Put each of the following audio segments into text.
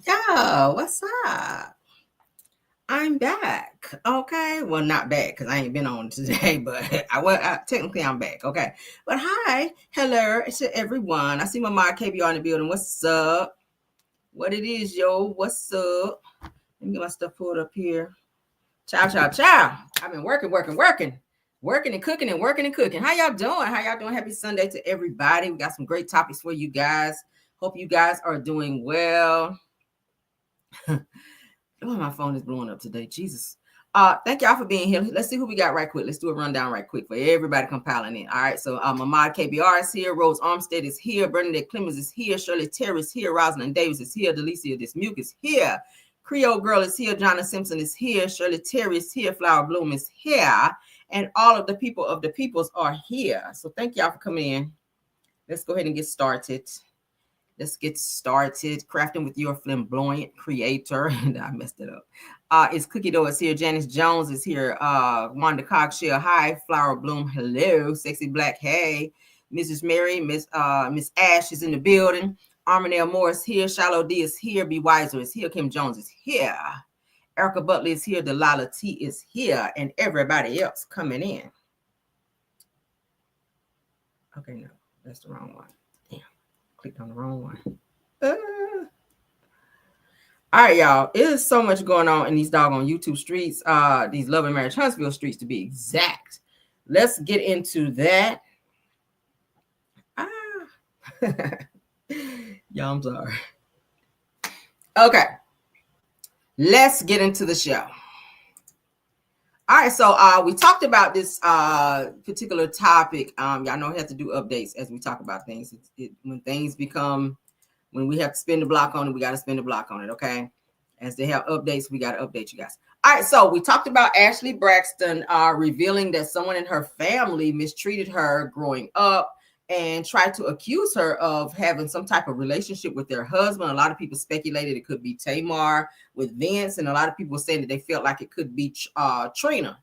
Yo, what's up? I'm back. Okay. Well, not back because I ain't been on today, but technically I'm back. Okay. But hi, hello to everyone. I see my mom KBR in the building. What's up? What it is, yo? What's up? Let me get my stuff pulled up here. Ciao, ciao, ciao. I've been working and cooking and working and cooking. How y'all doing? How y'all doing? Happy Sunday to everybody. We got some great topics for you guys. Hope you guys are doing well. Oh, my phone is blowing up today. Jesus. Thank y'all for being here. Let's see who we got right quick. Let's do a rundown right quick for everybody compiling in. All right. So Ahmad KBR is here. Rose Armstead is here. Bernadette Clemens is here. Shirley Terry is here. Rosalind Davis is here. Delicia Dismuke is here. Creole Girl is here. Jonna Simpson is here. Shirley Terry is here. Flower Bloom is here. And all of the people of the peoples are here. So thank y'all for coming in. Let's go ahead and get started. Let's get started. Crafting with your flamboyant creator. And I messed it up. It's Cookie Dough is here. Janice Jones is here. Wanda Cockshell. Hi. Flower Bloom. Hello. Sexy Black. Hey. Mrs. Mary. Miss Ash is in the building. Armanelle Morris here. Shallow D is here. Be Wiser is here. Kim Jones is here. Erica Butler is here. Delilah T is here. And everybody else coming in. Okay, no. That's the wrong one. Clicked on the wrong one. All right, y'all. It is so much going on in these doggone YouTube streets, these Love and Marriage Huntsville streets to be exact. Let's get into that. Y'all, I'm sorry. Okay. Let's get into the show. All right, so we talked about this particular topic. Y'all know I have to do updates as we talk about things. When things become, when we have to spin the block on it, we got to spin the block on it, okay? As they have updates, we got to update you guys. All right, so we talked about Ashlee Braxton revealing that someone in her family mistreated her growing up and tried to accuse her of having some type of relationship with their husband. A lot of people speculated it could be Tamar with Vince, and a lot of people were saying that they felt like it could be Trina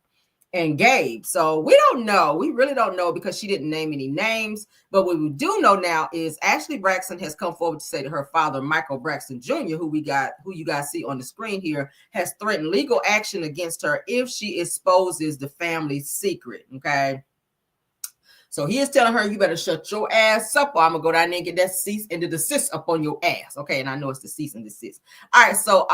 and Gabe. So we don't know. We really don't know because she didn't name any names. But what we do know now is Ashlee Braxton has come forward to say that her father, Michael Braxton Jr., who you guys see on the screen here, has threatened legal action against her if she exposes the family's secret. Okay. So he is telling her, you better shut your ass up, or I'm gonna go down there and get that cease and desist up on your ass. Okay, and I know it's the cease and desist. All right, so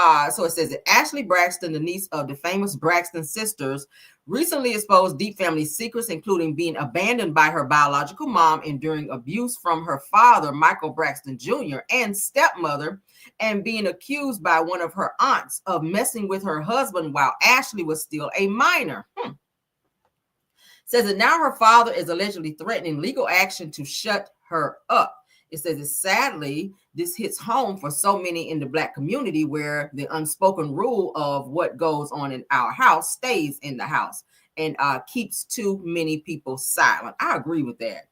it says that Ashlee Braxton, the niece of the famous Braxton sisters, recently exposed deep family secrets, including being abandoned by her biological mom, enduring abuse from her father, Michael Braxton Jr., and stepmother, and being accused by one of her aunts of messing with her husband while Ashlee was still a minor. Says that now her father is allegedly threatening legal action to shut her up. It says that sadly, this hits home for so many in the Black community where the unspoken rule of what goes on in our house stays in the house and keeps too many people silent. I agree with that.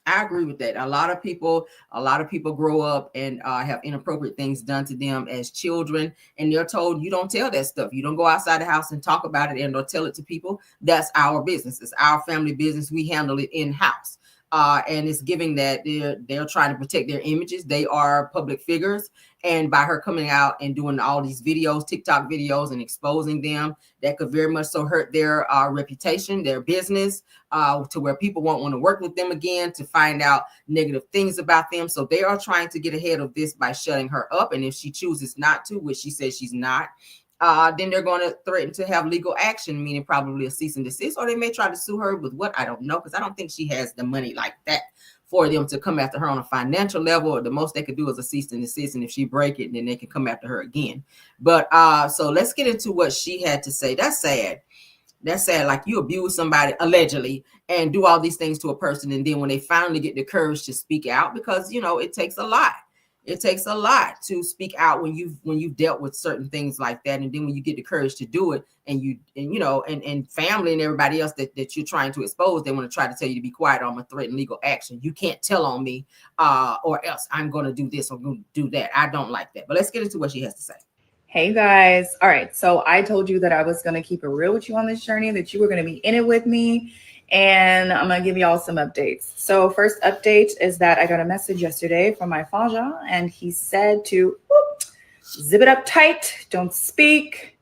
A lot of people grow up and have inappropriate things done to them as children, and they're told you don't tell that stuff. You don't go outside the house and talk about it and or tell it to people. That's our business. It's our family business. We handle it in house. And it's giving that they're trying to protect their images. They are public figures. And by her coming out and doing all these videos, TikTok videos, and exposing them, that could very much so hurt their reputation, their business, to where people won't want to work with them again, to find out negative things about them. So they are trying to get ahead of this by shutting her up. And if she chooses not to, which she says she's not, then they're going to threaten to have legal action, meaning probably a cease and desist, or they may try to sue her with what, I don't know, because I don't think she has the money like that for them to come after her on a financial level. Or the most they could do is a cease and desist, and if she break it, then they can come after her again. But so let's get into what she had to say. That's sad. That's sad. Like, you abuse somebody allegedly and do all these things to a person, and then when they finally get the courage to speak out, because it takes a lot. It takes a lot to speak out when you've dealt with certain things like that. And then when you get the courage to do it, and family and everybody else that you're trying to expose, they want to try to tell you to be quiet, or I'm going to threaten legal action. You can't tell on me, or else I'm going to do this or going to do that. I don't like that. But let's get into what she has to say. Hey guys. All right. So I told you that I was going to keep it real with you on this journey, that you were going to be in it with me. And I'm going to give you all some updates. So first update is that I got a message yesterday from my Faja, and he said to zip it up tight. Don't speak.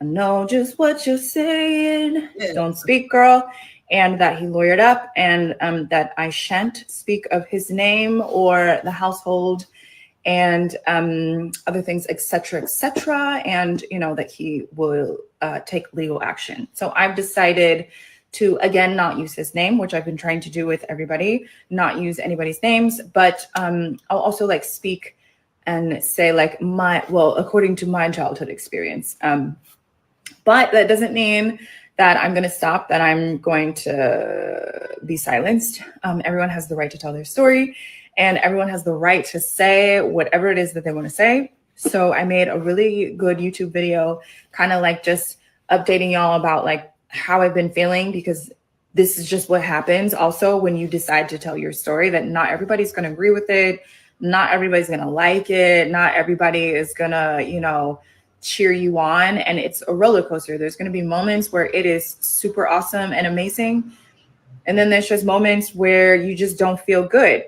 I know just what you're saying. Yeah. Don't speak, girl. And that he lawyered up, and that I shan't speak of his name or the household and other things, etc., etc. And that he will take legal action. So I've decided to again not use his name, which I've been trying to do with everybody, not use anybody's names, but I'll also like speak and say like according to my childhood experience. But that doesn't mean that I'm going to stop, that I'm going to be silenced. Everyone has the right to tell their story, and everyone has the right to say whatever it is that they want to say. So I made a really good YouTube video, kind of like just updating y'all about like how I've been feeling, because this is just what happens also when you decide to tell your story, that not everybody's going to agree with it. Not everybody's going to like it. Not everybody is going to, cheer you on. And it's a roller coaster. There's going to be moments where it is super awesome and amazing. And then there's just moments where you just don't feel good.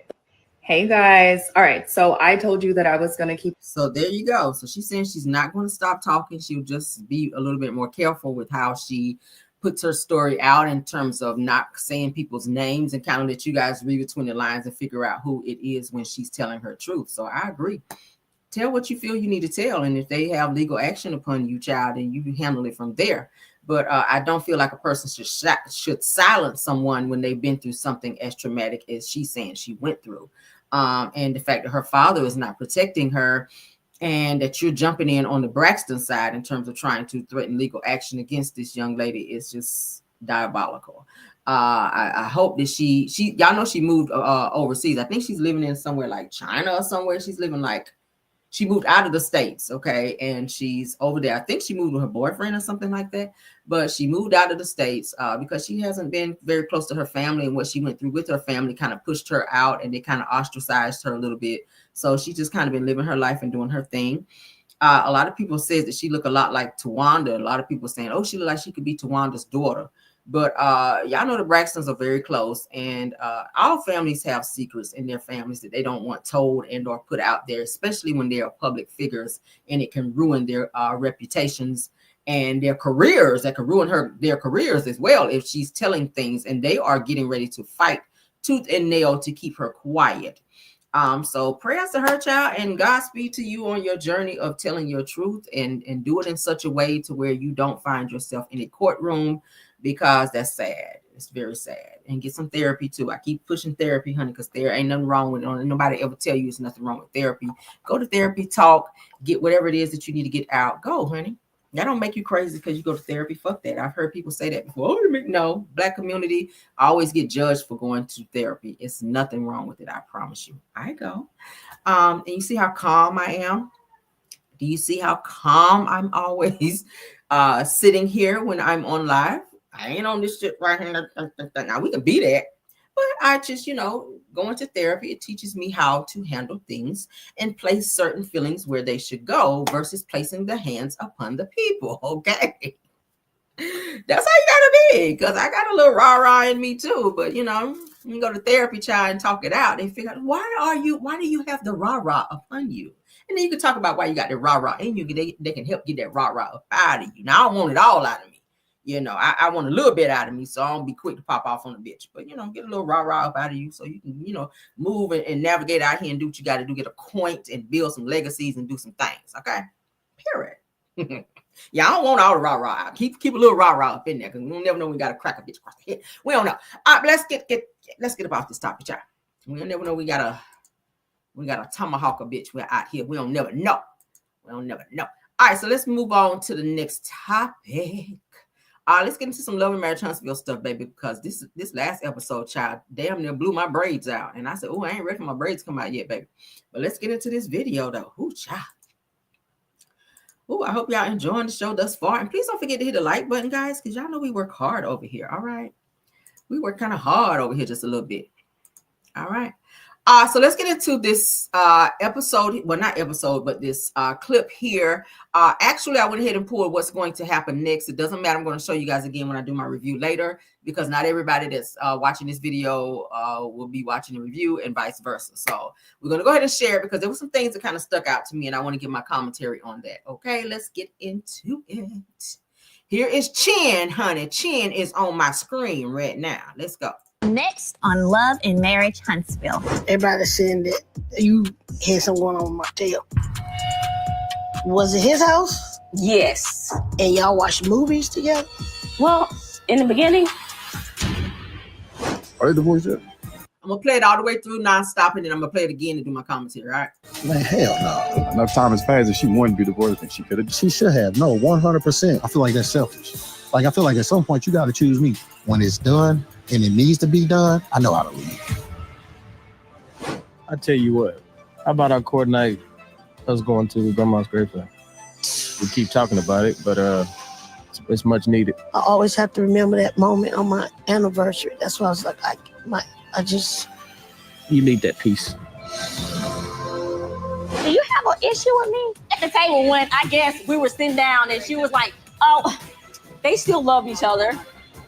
Hey guys. All right. So I told you that I was going to keep. So there you go. So she's saying she's not going to stop talking. She'll just be a little bit more careful with how she puts her story out in terms of not saying people's names, and kind of let you guys read between the lines and figure out who it is when she's telling her truth. So I agree. Tell what you feel you need to tell. And if they have legal action upon you, child, then you can handle it from there. But I don't feel like a person should silence someone when they've been through something as traumatic as she's saying she went through. And the fact that her father is not protecting her, and that you're jumping in on the Braxton side in terms of trying to threaten legal action against this young lady is just diabolical. I hope that y'all know she moved overseas. I think she's living in somewhere like China or somewhere. She's living like, she moved out of the States, okay, and she's over there. I think she moved with her boyfriend or something like that, but she moved out of the States because she hasn't been very close to her family, and what she went through with her family kind of pushed her out, and they kind of ostracized her a little bit. So she's just kind of been living her life and doing her thing. A lot of people say that she look a lot like Tawanda. A lot of people saying, oh, she look like she could be Tawanda's daughter. But y'all know the Braxtons are very close, and all families have secrets in their families that they don't want told and or put out there, especially when they are public figures, and it can ruin their reputations and their careers. That can ruin their careers as well if she's telling things, and they are getting ready to fight tooth and nail to keep her quiet. So prayers to her, child, and Godspeed to you on your journey of telling your truth, and do it in such a way to where you don't find yourself in a courtroom, because that's sad. It's very sad. And get some therapy too. I keep pushing therapy, honey, because there ain't nothing wrong with it. Don't nobody ever tell you there's nothing wrong with therapy. Go to therapy, talk, get whatever it is that you need to get out. Go, honey. That don't make you crazy because you go to therapy. Fuck that. I've heard people say that before. Oh, no, Black community always get judged for going to therapy. It's nothing wrong with it. I promise you. I go. And you see how calm I am? Do you see how calm I'm always sitting here when I'm on live? I ain't on this shit right here. Now we can be that. But I just, going to therapy, it teaches me how to handle things and place certain feelings where they should go versus placing the hands upon the people. Okay. That's how you gotta be. Because I got a little rah-rah in me too. But you can go to therapy, child, and talk it out. They figure out, why do you have the rah-rah upon you? And then you can talk about why you got the rah-rah in you. They can help get that rah-rah up out of you. Now I don't want it all out of me. I want a little bit out of me, so I don't be quick to pop off on the bitch. But, get a little rah-rah up out of you so you can, move and navigate out here and do what you got to do, get acquainted and build some legacies and do some things, okay? Period. Yeah, I don't want all the rah-rah out. Keep a little rah-rah up in there, because we don't never know when we got to crack a bitch across the head. We don't know. All right, but let's get up off this topic, y'all. We don't never know we got a tomahawk a bitch. We're out here. We don't never know. All right, so let's move on to the next topic. Let's get into some Love and Marriage Huntsville stuff, baby, because this last episode, child, damn near blew my braids out. And I said, I ain't ready for my braids to come out yet, baby. But let's get into this video, though. Child. I hope y'all enjoying the show thus far. And please don't forget to hit the like button, guys, because y'all know we work hard over here, all right? We work kind of hard over here just a little bit. All right. So let's get into this episode. Well, not episode, but this clip here. Actually, I went ahead and pulled what's going to happen next. It doesn't matter. I'm going to show you guys again when I do my review later, because not everybody that's watching this video will be watching the review and vice versa. So we're going to go ahead and share it because there were some things that kind of stuck out to me, and I want to give my commentary on that. Okay, let's get into it. Here is Chin, honey. Chin is on my screen right now. Let's go. Next on Love and Marriage Huntsville. Everybody's saying that you had someone on Martell. Was it his house? Yes. And y'all watched movies together? Well, in the beginning. Are they divorced yet? I'm going to play it all the way through non-stop, and then I'm going to play it again and do my commentary, all right? Man, hell no. Enough time has passed that she wanted to be divorced and she could have. She should have. No, 100%. I feel like that's selfish. Like, I feel like at some point you got to choose me. When it's done and it needs to be done, I know how to leave. I tell you what, how about our court night, us going to Grandma's gravesite? We keep talking about it, but it's much needed. I always have to remember that moment on my anniversary. That's why I was like, You need that peace. Do you have an issue with me? At the table when I guess we were sitting down and she was like, oh, they still love each other.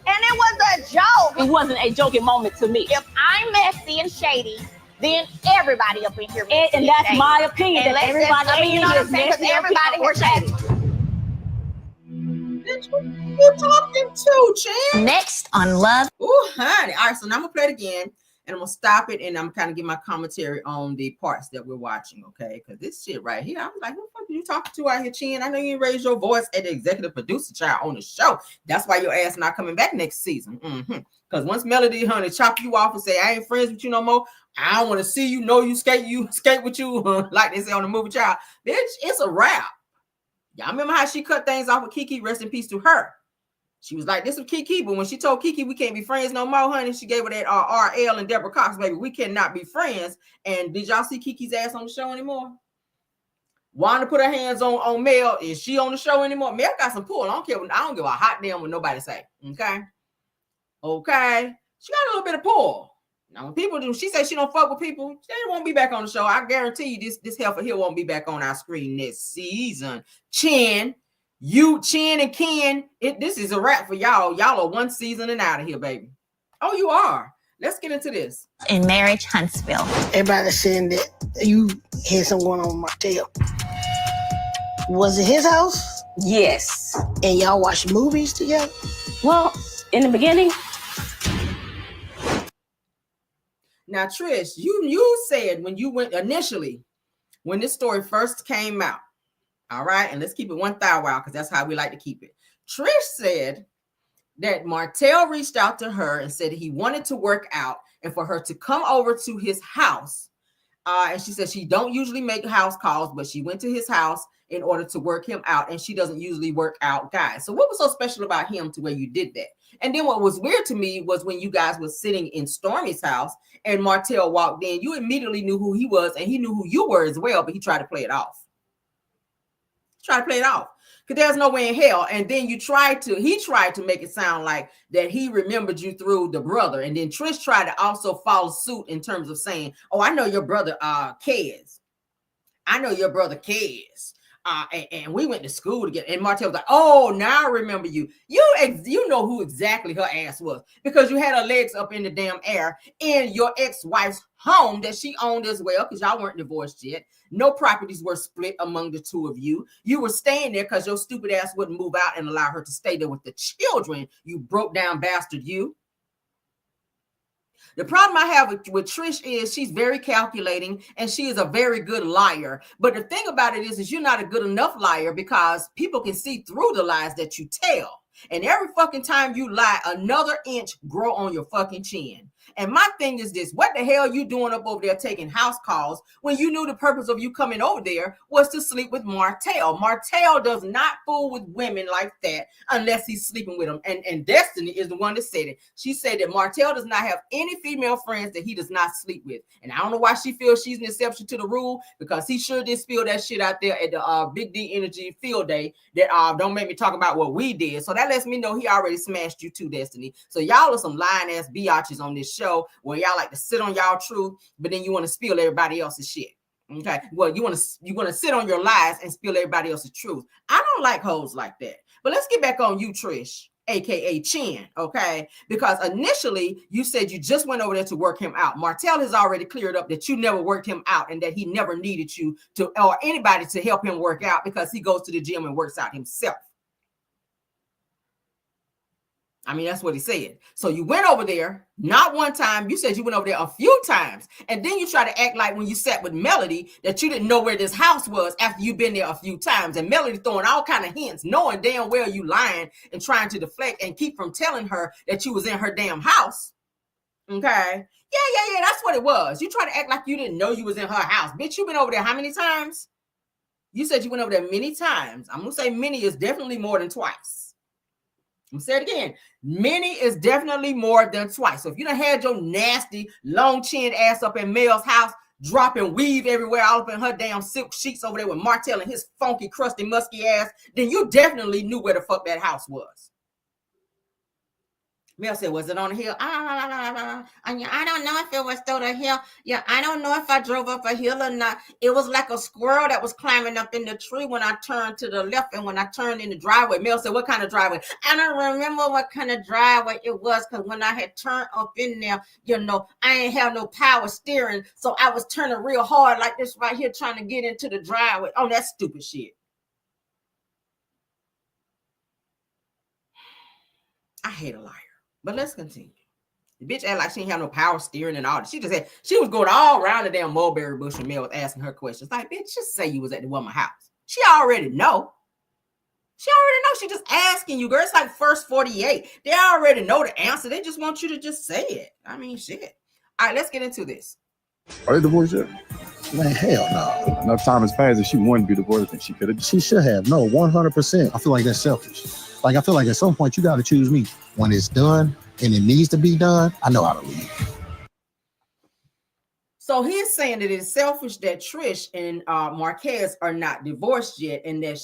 And it was a joke. It wasn't a joking moment to me. If I'm messy and shady, then everybody up in here. And that's shady. my opinion. And That everybody you know what I'm saying? Because everybody here shady. Bitch, who you talking to, Chin? Next on Love. Oh, honey. All right, so now I'm going to play it again, and I'm going to stop it, and I'm kind of give my commentary on the parts that we're watching, okay? Because this shit right here, I was like, who the fuck are you talking to out here, Chin? I know you raised your voice at the executive producer child on the show. That's why your ass not coming back next season. Because once Melody, honey, chop you off and say, I ain't friends with you no more, I don't want to see you, know you skate with you, like they say on the movie Child. Bitch, it's a wrap. Y'all remember how she cut things off with Kiki? Rest in peace to her. She was like, this was Kiki, but when she told Kiki we can't be friends no more, honey, she gave her that RL and Deborah Cox, baby, we cannot be friends. And did y'all see Kiki's ass on the show anymore? Wanda put her hands on Mel. Is she on the show anymore? Mel got some pull. I don't care. I don't give a hot damn what nobody say. Okay. She got a little bit of pull. Now, when people do, she says she don't fuck with people, she won't be back on the show. I guarantee you this heifer here won't be back on our screen next season. Chin and Ken, this is a wrap for y'all. Y'all are one season and out of here, baby. Oh, you are. Let's get into this. In Marriage Huntsville. Everybody's saying that you had someone on Martell. Was it his house? Yes. And y'all watched movies together? Well, in the beginning. Now, Trish, you said when you went initially, when this story first came out, all right, and let's keep it 1,000 because that's how we like to keep it. Trish said that Martell reached out to her and said he wanted to work out and for her to come over to his house. And she said she don't usually make house calls, but she went to his house in order to work him out, and she doesn't usually work out guys. So what was so special about him to where you did that? And then what was weird to me was when you guys were sitting in Stormy's house and Martell walked in, you immediately knew who he was and he knew who you were as well, but he tried to play it off. Because there's no way in hell. And then he tried to make it sound like that he remembered you through the brother. And then Trish tried to also follow suit in terms of saying, oh, I know your brother, Kez. I know your brother, Kez. And we went to school together. And Martell was like, oh, now I remember you. You know who exactly her ass was because you had her legs up in the damn air in your ex-wife's home that she owned as well because y'all weren't divorced yet. No properties were split among the two of you. You were staying there because your stupid ass wouldn't move out and allow her to stay there with the children. You broke down bastard, you. The problem I have with Trish is she's very calculating and she is a very good liar. But the thing about it is you're not a good enough liar because people can see through the lies that you tell. And every fucking time you lie, another inch grow on your fucking chin. And my thing is this, what the hell you doing up over there taking house calls when you knew the purpose of you coming over there was to sleep with Martell? Martell does not fool with women like that unless he's sleeping with them. And Destiny is the one that said it. She said that Martell does not have any female friends that he does not sleep with. And I don't know why she feels she's an exception to the rule because he sure did spill that shit out there at the Big D Energy field day that don't make me talk about what we did. So that lets me know he already smashed you too, Destiny. So y'all are some lying ass biatches on this show. show where y'all like to sit on y'all truth, but then you want to spill everybody else's shit. Okay, well, you want to sit on your lies and spill everybody else's truth. I don't like hoes like that. But let's get back on you, Trish, aka Chin, okay? Because initially you said you just went over there to work him out. Martell has already cleared up that you never worked him out and that he never needed you to or anybody to help him work out because he goes to the gym and works out himself. I mean, that's what he said. So you went over there, not one time. You said you went over there a few times. And then you try to act like when you sat with Melody that you didn't know where this house was after you've been there a few times. And Melody throwing all kind of hints, knowing damn well you lying and trying to deflect and keep from telling her that you was in her damn house. Okay? Yeah. That's what it was. You try to act like you didn't know you was in her house. Bitch, you been over there how many times? You said you went over there many times. I'm going to say many is definitely more than twice. I'm saying it again. Many is definitely more than twice. So if you done had your nasty, long-chinned ass up in Mel's house, dropping weave everywhere, all up in her damn silk sheets over there with Martell and his funky, crusty, musky ass, then you definitely knew where the fuck that house was. Mel said, was it on the hill? I don't know if it was through the hill. Yeah, I don't know if I drove up a hill or not. It was like a squirrel that was climbing up in the tree when I turned to the left and when I turned in the driveway. Mel said, what kind of driveway? I don't remember what kind of driveway it was because when I had turned up in there, you know, I ain't have no power steering. So I was turning real hard like this right here trying to get into the driveway. Oh, that's stupid shit. I hate a liar. But let's continue. The bitch act like she didn't have no power steering and all that. She just said she was going all around the damn mulberry bush and Mel was asking her questions. Like, bitch, just say you was at the woman's house. She already know. She just asking you, girl. It's like first 48. They already know the answer. They just want you to just say it. I mean, shit. All right, let's get into this. Are they divorced yet? Man, hell no. Enough time has passed. If she wanted to be divorced, then she could have. She should have. No, 100%. I feel like that's selfish. Like, I feel like at some point you got to choose me. When it's done and it needs to be done, I know how to leave. So he's saying that it's selfish that Trish and Marquez are not divorced yet, and that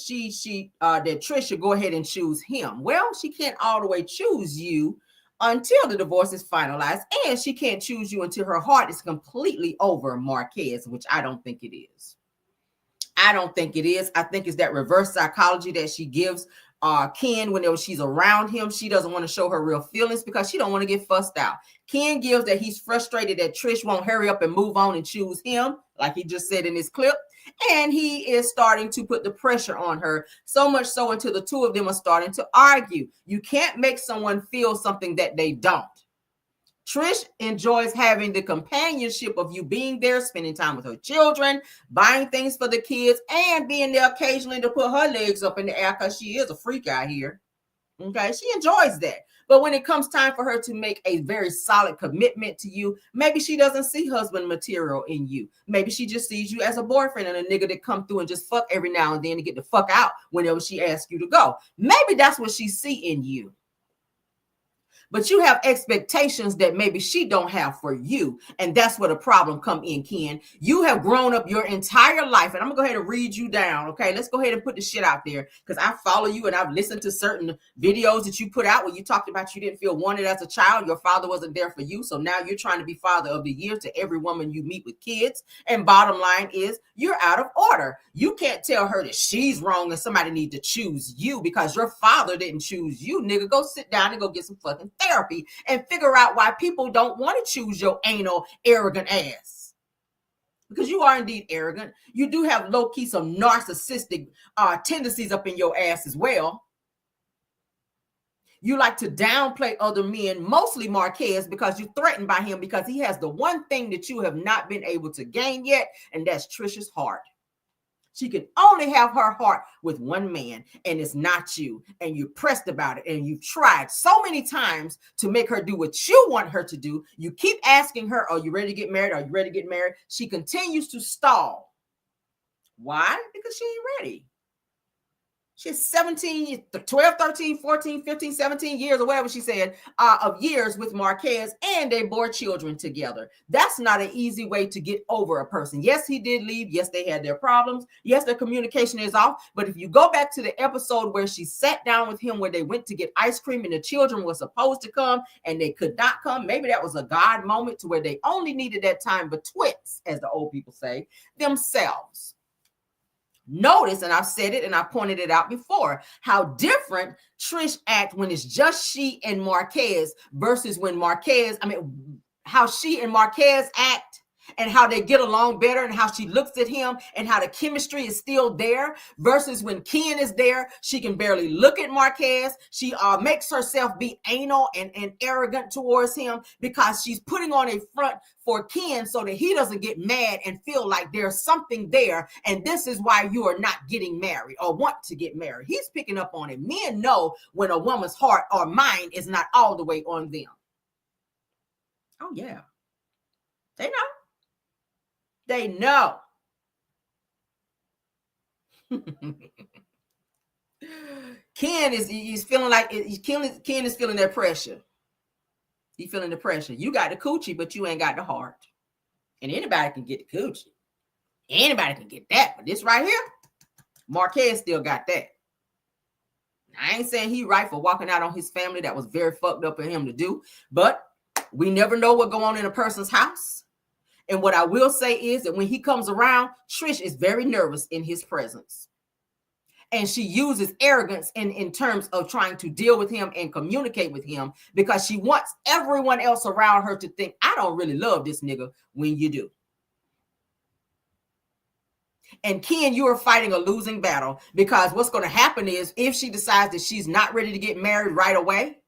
that Trish should go ahead and choose him. Well, she can't all the way choose you until the divorce is finalized, and she can't choose you until her heart is completely over Marquez, which I don't think it is. I think it's that reverse psychology that she gives Ken whenever she's around him. She doesn't want to show her real feelings because she don't want to get fussed out. Ken gives that he's frustrated that Trish won't hurry up and move on and choose him, like he just said in this clip. And he is starting to put the pressure on her, so much so until the two of them are starting to argue. You can't make someone feel something that they don't. Trish enjoys having the companionship of you being there, spending time with her children, buying things for the kids, and being there occasionally to put her legs up in the air because she is a freak out here. Okay, she enjoys that. But when it comes time for her to make a very solid commitment to you, maybe she doesn't see husband material in you. Maybe she just sees you as a boyfriend and a nigga that come through and just fuck every now and then to get the fuck out whenever she asks you to go. Maybe that's what she see in you. But you have expectations that maybe she don't have for you. And that's where the problem come in, Ken. You have grown up your entire life. And I'm going to go ahead and read you down, okay? Let's go ahead and put the shit out there. Because I follow you and I've listened to certain videos that you put out where you talked about you didn't feel wanted as a child. Your father wasn't there for you. So now you're trying to be father of the year to every woman you meet with kids. And bottom line is you're out of order. You can't tell her that she's wrong and somebody need to choose you because your father didn't choose you, nigga. Go sit down and go get some fucking therapy and figure out why people don't want to choose your anal, arrogant ass. Because you are indeed arrogant. You do have low-key some narcissistic tendencies up in your ass as well. You like to downplay other men, mostly Marquez, because you're threatened by him because he has the one thing that you have not been able to gain yet, and that's Trisha's heart. She can only have her heart with one man, and it's not you. And you're pressed about it, and you've tried so many times to make her do what you want her to do. You keep asking her, are you ready to get married? Are you ready to get married? She continues to stall. Why? Because she ain't ready. She's 17, 12, 13, 14, 15, 17 years or whatever she said of years with Marquez, and they bore children together. That's not an easy way to get over a person. Yes, he did leave. Yes, they had their problems. Yes, their communication is off. But if you go back to the episode where she sat down with him, where they went to get ice cream and the children were supposed to come and they could not come, maybe that was a God moment to where they only needed that time betwixt, as the old people say, themselves. Notice, and I've said it and I pointed it out before, how different Trish act when it's just she and Marquez versus when how she and Marquez act and how they get along better and how she looks at him and how the chemistry is still there versus when Ken is there, she can barely look at Marquez. She makes herself be anal and arrogant towards him because she's putting on a front for Ken so that he doesn't get mad and feel like there's something there. And this is why you are not getting married or want to get married. He's picking up on it. Men know when a woman's heart or mind is not all the way on them. Oh, yeah. They know. They know. Ken is feeling like Ken is feeling that pressure. He's feeling the pressure. You got the coochie, but you ain't got the heart. And anybody can get the coochie. Anybody can get that. But this right here, Marquez still got that. I ain't saying he right for walking out on his family. That was very fucked up for him to do. But we never know what go on in a person's house. And what I will say is that when he comes around, Trish is very nervous in his presence. And she uses arrogance in terms of trying to deal with him and communicate with him because she wants everyone else around her to think, I don't really love this nigga when you do. And Ken, you are fighting a losing battle because what's going to happen is if she decides that she's not ready to get married right away,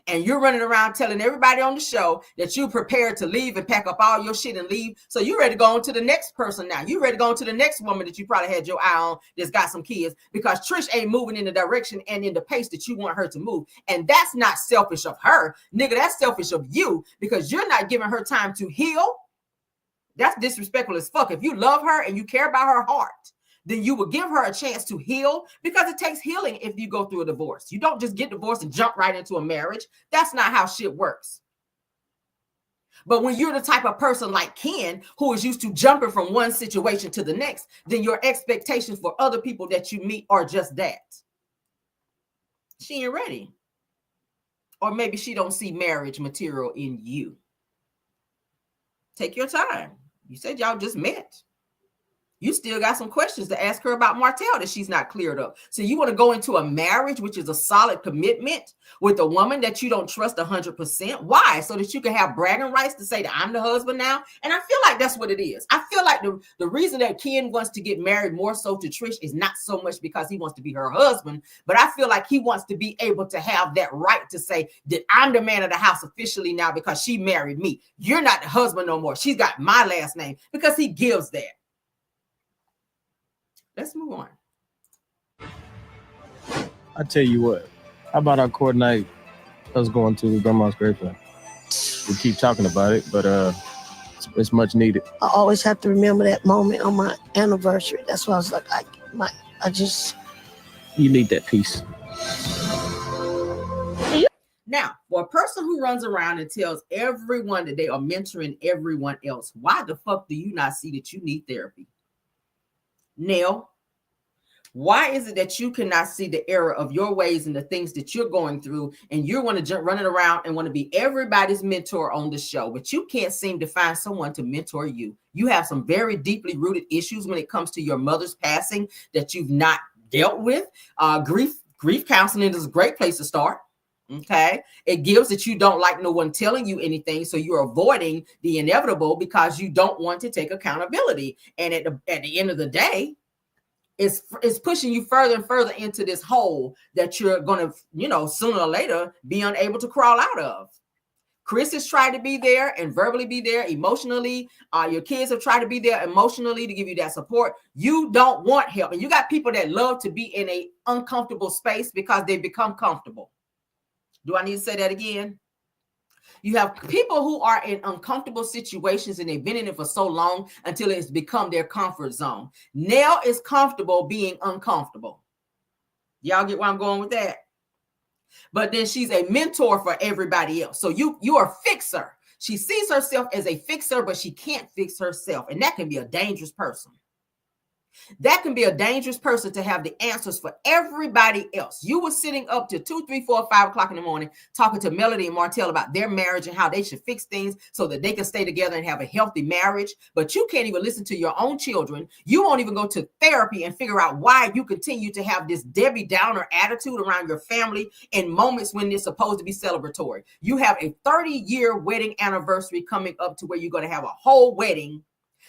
and you're running around telling everybody on the show that you're prepared to leave and pack up all your shit and leave. So you're ready to go on to the next person now. You're ready to go on to the next woman that you probably had your eye on that's got some kids because Trish ain't moving in the direction and in the pace that you want her to move. And that's not selfish of her. Nigga, that's selfish of you because you're not giving her time to heal. That's disrespectful as fuck. If you love her and you care about her heart, then you will give her a chance to heal because it takes healing if you go through a divorce. You don't just get divorced and jump right into a marriage. That's not how shit works. But when you're the type of person like Ken, who is used to jumping from one situation to the next, then your expectations for other people that you meet are just that. She ain't ready. Or maybe she don't see marriage material in you. Take your time. You said y'all just met. You still got some questions to ask her about Martell that she's not cleared up. So you want to go into a marriage, which is a solid commitment with a woman that you don't trust 100%. Why? So that you can have bragging rights to say that I'm the husband now. And I feel like that's what it is. I feel like the reason that Ken wants to get married more so to Trish is not so much because he wants to be her husband, but I feel like he wants to be able to have that right to say that I'm the man of the house officially now because she married me. You're not the husband no more. She's got my last name because he gives that. Let's move on. I tell you what, how about our court night us going to grandma's graveyard? We keep talking about it, but it's much needed. I always have to remember that moment on my anniversary. That's why I was like, I just... You need that peace. Now, for a person who runs around and tells everyone that they are mentoring everyone else, why the fuck do you not see that you need therapy? Nell, why is it that you cannot see the error of your ways and the things that you're going through and you want to jump running around and want to be everybody's mentor on the show, but you can't seem to find someone to mentor you? You have some very deeply rooted issues when it comes to your mother's passing that you've not dealt with. Grief counseling is a great place to start. Okay, it gives that you don't like no one telling you anything, so you're avoiding the inevitable because you don't want to take accountability. And at the end of the day, it's pushing you further and further into this hole that you're going to, sooner or later be unable to crawl out of. Chris has tried to be there and verbally be there emotionally. Your kids have tried to be there emotionally to give you that support. You don't want help, and you got people that love to be in a uncomfortable space because they become comfortable. Do I need to say that again? You have people who are in uncomfortable situations and they've been in it for so long until it's become their comfort zone. Nell is comfortable being uncomfortable. Y'all get where I'm going with that? But then she's a mentor for everybody else. So you are a fixer. She sees herself as a fixer, but she can't fix herself. And that can be a dangerous person. That can be a dangerous person to have the answers for everybody else. You were sitting up to 2, 3, 4, 5 o'clock in the morning talking to Melody and Martell about their marriage and how they should fix things so that they can stay together and have a healthy marriage. But you can't even listen to your own children. You won't even go to therapy and figure out why you continue to have this Debbie Downer attitude around your family in moments when it's supposed to be celebratory. You have a 30-year wedding anniversary coming up to where you're going to have a whole wedding.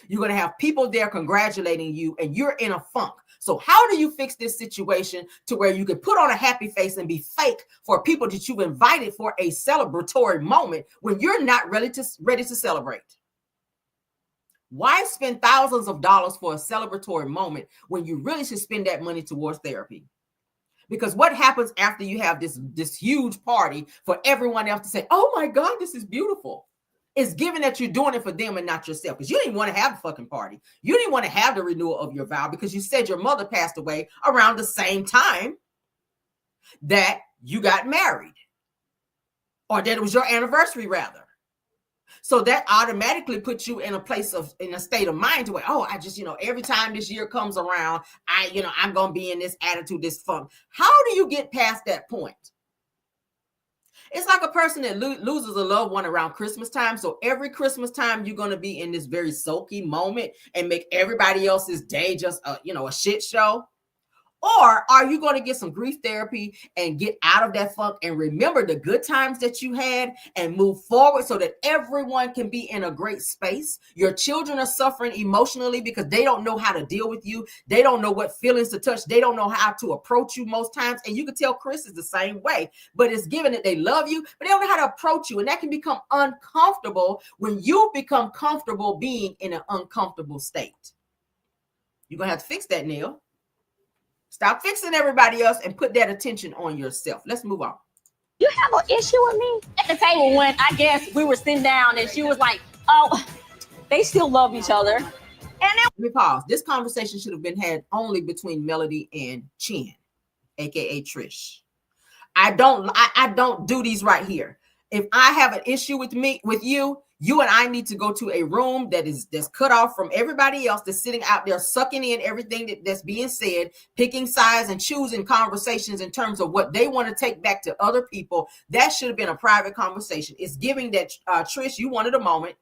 You're going to have people there congratulating you, and you're in a funk. So how do you fix this situation to where you can put on a happy face and be fake for people that you've invited for a celebratory moment when you're not ready to celebrate? Why spend thousands of dollars for a celebratory moment when you really should spend that money towards therapy? Because what happens after you have this huge party for everyone else to say, oh my God, this is beautiful? It's given that you're doing it for them and not yourself. Because you didn't want to have the fucking party. You didn't want to have the renewal of your vow because you said your mother passed away around the same time that you got married. Or that it was your anniversary, rather. So that automatically puts you in a state of mind to where, oh, I just, every time this year comes around, I'm going to be in this attitude, this funk. How do you get past that point? It's like a person that loses a loved one around Christmas time. So every Christmas time, you're going to be in this very sulky moment and make everybody else's day just a shit show. Or are you going to get some grief therapy and get out of that funk and remember the good times that you had and move forward so that everyone can be in a great space? Your children are suffering emotionally because they don't know how to deal with you. They don't know what feelings to touch. They don't know how to approach you most times. And you can tell Chris is the same way, but it's given that they love you, but they don't know how to approach you. And that can become uncomfortable when you become comfortable being in an uncomfortable state. You're going to have to fix that, Neil. Stop fixing everybody else and put that attention on yourself. Let's move on. You have an issue with me? At the table when I guess we were sitting down and she was like, oh, they still love each other. And then let me pause. This conversation should have been had only between Melody and Chin, aka Trish. I don't do these right here. If I have an issue with you, you and I need to go to a room that's cut off from everybody else that's sitting out there sucking in everything that's being said, picking sides and choosing conversations in terms of what they want to take back to other people. That should have been a private conversation. It's giving that Trish, you wanted a moment.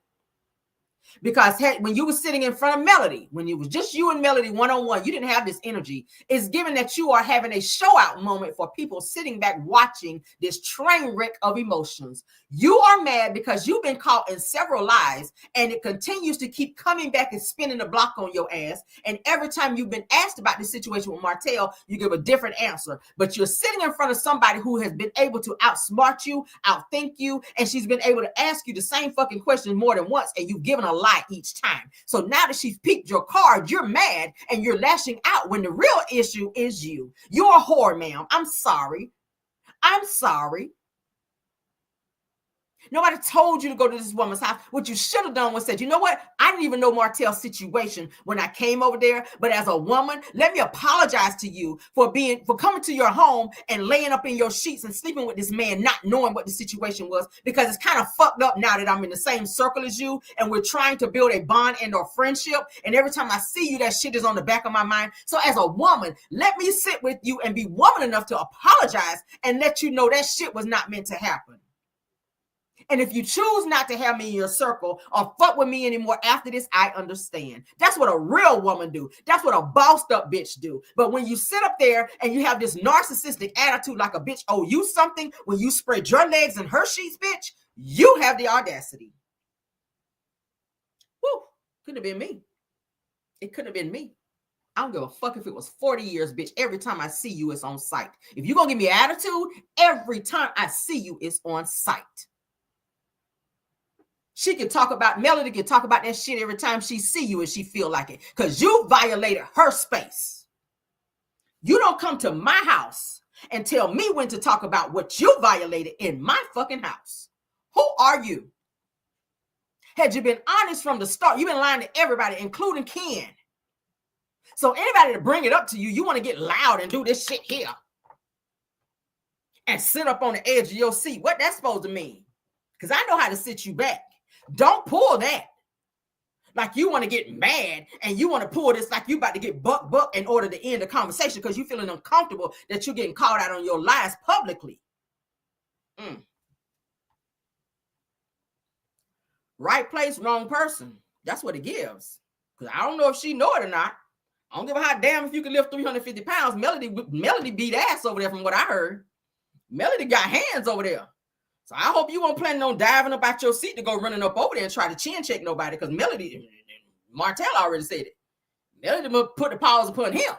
Because when you were sitting in front of Melody, when it was just you and Melody one-on-one, you didn't have this energy. It's given that you are having a show out moment for people sitting back watching this train wreck of emotions. You are mad because you've been caught in several lies and it continues to keep coming back and spinning the block on your ass. And every time you've been asked about this situation with Martell, you give a different answer. But you're sitting in front of somebody who has been able to outsmart you, outthink you, and she's been able to ask you the same fucking question more than once, and you've given a lie each time. So now that she's piqued your card, you're mad and you're lashing out when the real issue is you. You're a whore, ma'am. I'm sorry. Nobody told you to go to this woman's house. What you should have done was said, you know what? I didn't even know Martell's situation when I came over there. But as a woman, let me apologize to you for coming to your home and laying up in your sheets and sleeping with this man, not knowing what the situation was, because it's kind of fucked up now that I'm in the same circle as you and we're trying to build a bond and or friendship. And every time I see you, that shit is on the back of my mind. So as a woman, let me sit with you and be woman enough to apologize and let you know that shit was not meant to happen. And if you choose not to have me in your circle or fuck with me anymore after this, I understand. That's what a real woman do. That's what a bossed up bitch do. But when you sit up there and you have this narcissistic attitude like a bitch owe you something, when you spread your legs in her sheets, bitch, you have the audacity. Woo, couldn't have been me. It couldn't have been me. I don't give a fuck if it was 40 years, bitch. Every time I see you, it's on sight. If you're going to give me attitude, every time I see you, it's on sight. She can talk about, Melody can talk about that shit every time she see you and she feel like it. Because you violated her space. You don't come to my house and tell me when to talk about what you violated in my fucking house. Who are you? Had you been honest from the start, you've been lying to everybody, including Ken. So anybody to bring it up to you, you want to get loud and do this shit here. and sit up on the edge of your seat. What that's supposed to mean? Because I know how to sit you back. Don't pull that. Like you want to get mad and you want to pull this like you about to get buck in order to end the conversation because you're feeling uncomfortable that you're getting called out on your lies publicly. Right place, wrong person. That's what it gives. Because I don't know if she know it or not. I don't give a hot damn if you can lift 350 pounds. Melody beat ass over there from what I heard. Melody got hands over there. So I hope you weren't planning on diving up out your seat to go running up over there and try to chin check nobody because Martell already said it. Melody put the paws upon him.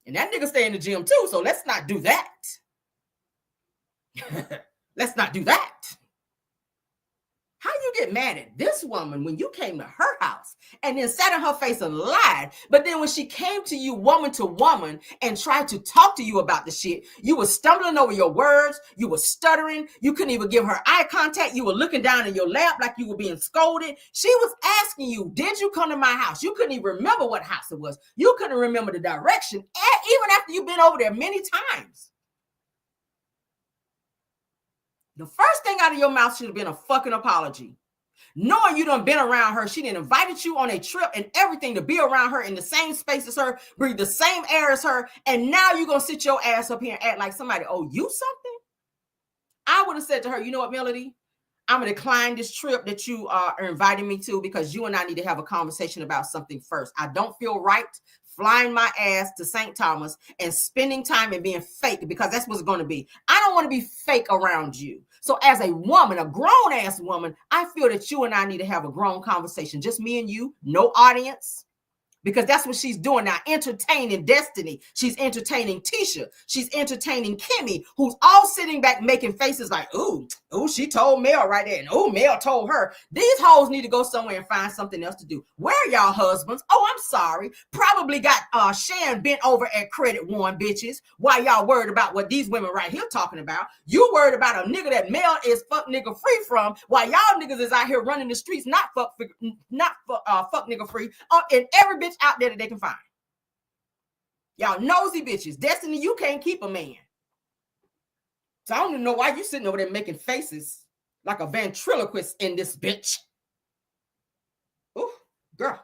And that nigga stay in the gym too, so let's not do that. Let's not do that. How you get mad at this woman when you came to her house and then sat in her face and lied? But then when she came to you woman to woman and tried to talk to you about the shit, you were stumbling over your words. You were stuttering. You couldn't even give her eye contact. You were looking down in your lap like you were being scolded. She was asking you, did you come to my house? You couldn't even remember what house it was. You couldn't remember the direction, even after you've been over there many times. The first thing out of your mouth should have been a fucking apology. Knowing you done been around her, she done invited you on a trip and everything to be around her in the same space as her, breathe the same air as her, and now you're going to sit your ass up here and act like somebody owe you something? I would have said to her, you know what, Melody? I'm going to decline this trip that you are inviting me to because you and I need to have a conversation about something first. I don't feel right flying my ass to St. Thomas and spending time and being fake because that's what it's going to be. I don't want to be fake around you. So as a woman, a grown ass woman, I feel that you and I need to have a grown conversation. Just me and you, no audience. Because that's what she's doing now, entertaining Destiny. She's entertaining Tisha. She's entertaining Kimmy, who's all sitting back making faces like, ooh, she told Mel right there. And ooh, Mel told her. These hoes need to go somewhere and find something else to do. Where are y'all husbands? Oh, I'm sorry. Probably got Shan bent over at Credit One, bitches. Why y'all worried about what these women right here talking about? You worried about a nigga that Mel is fuck nigga free from, while y'all niggas is out here running the streets, not fuck nigga free, and every bitch out there that they can find. Y'all nosy bitches. Destiny, you can't keep a man. So I don't even know why you sitting over there making faces like a ventriloquist in this bitch. Ooh, girl.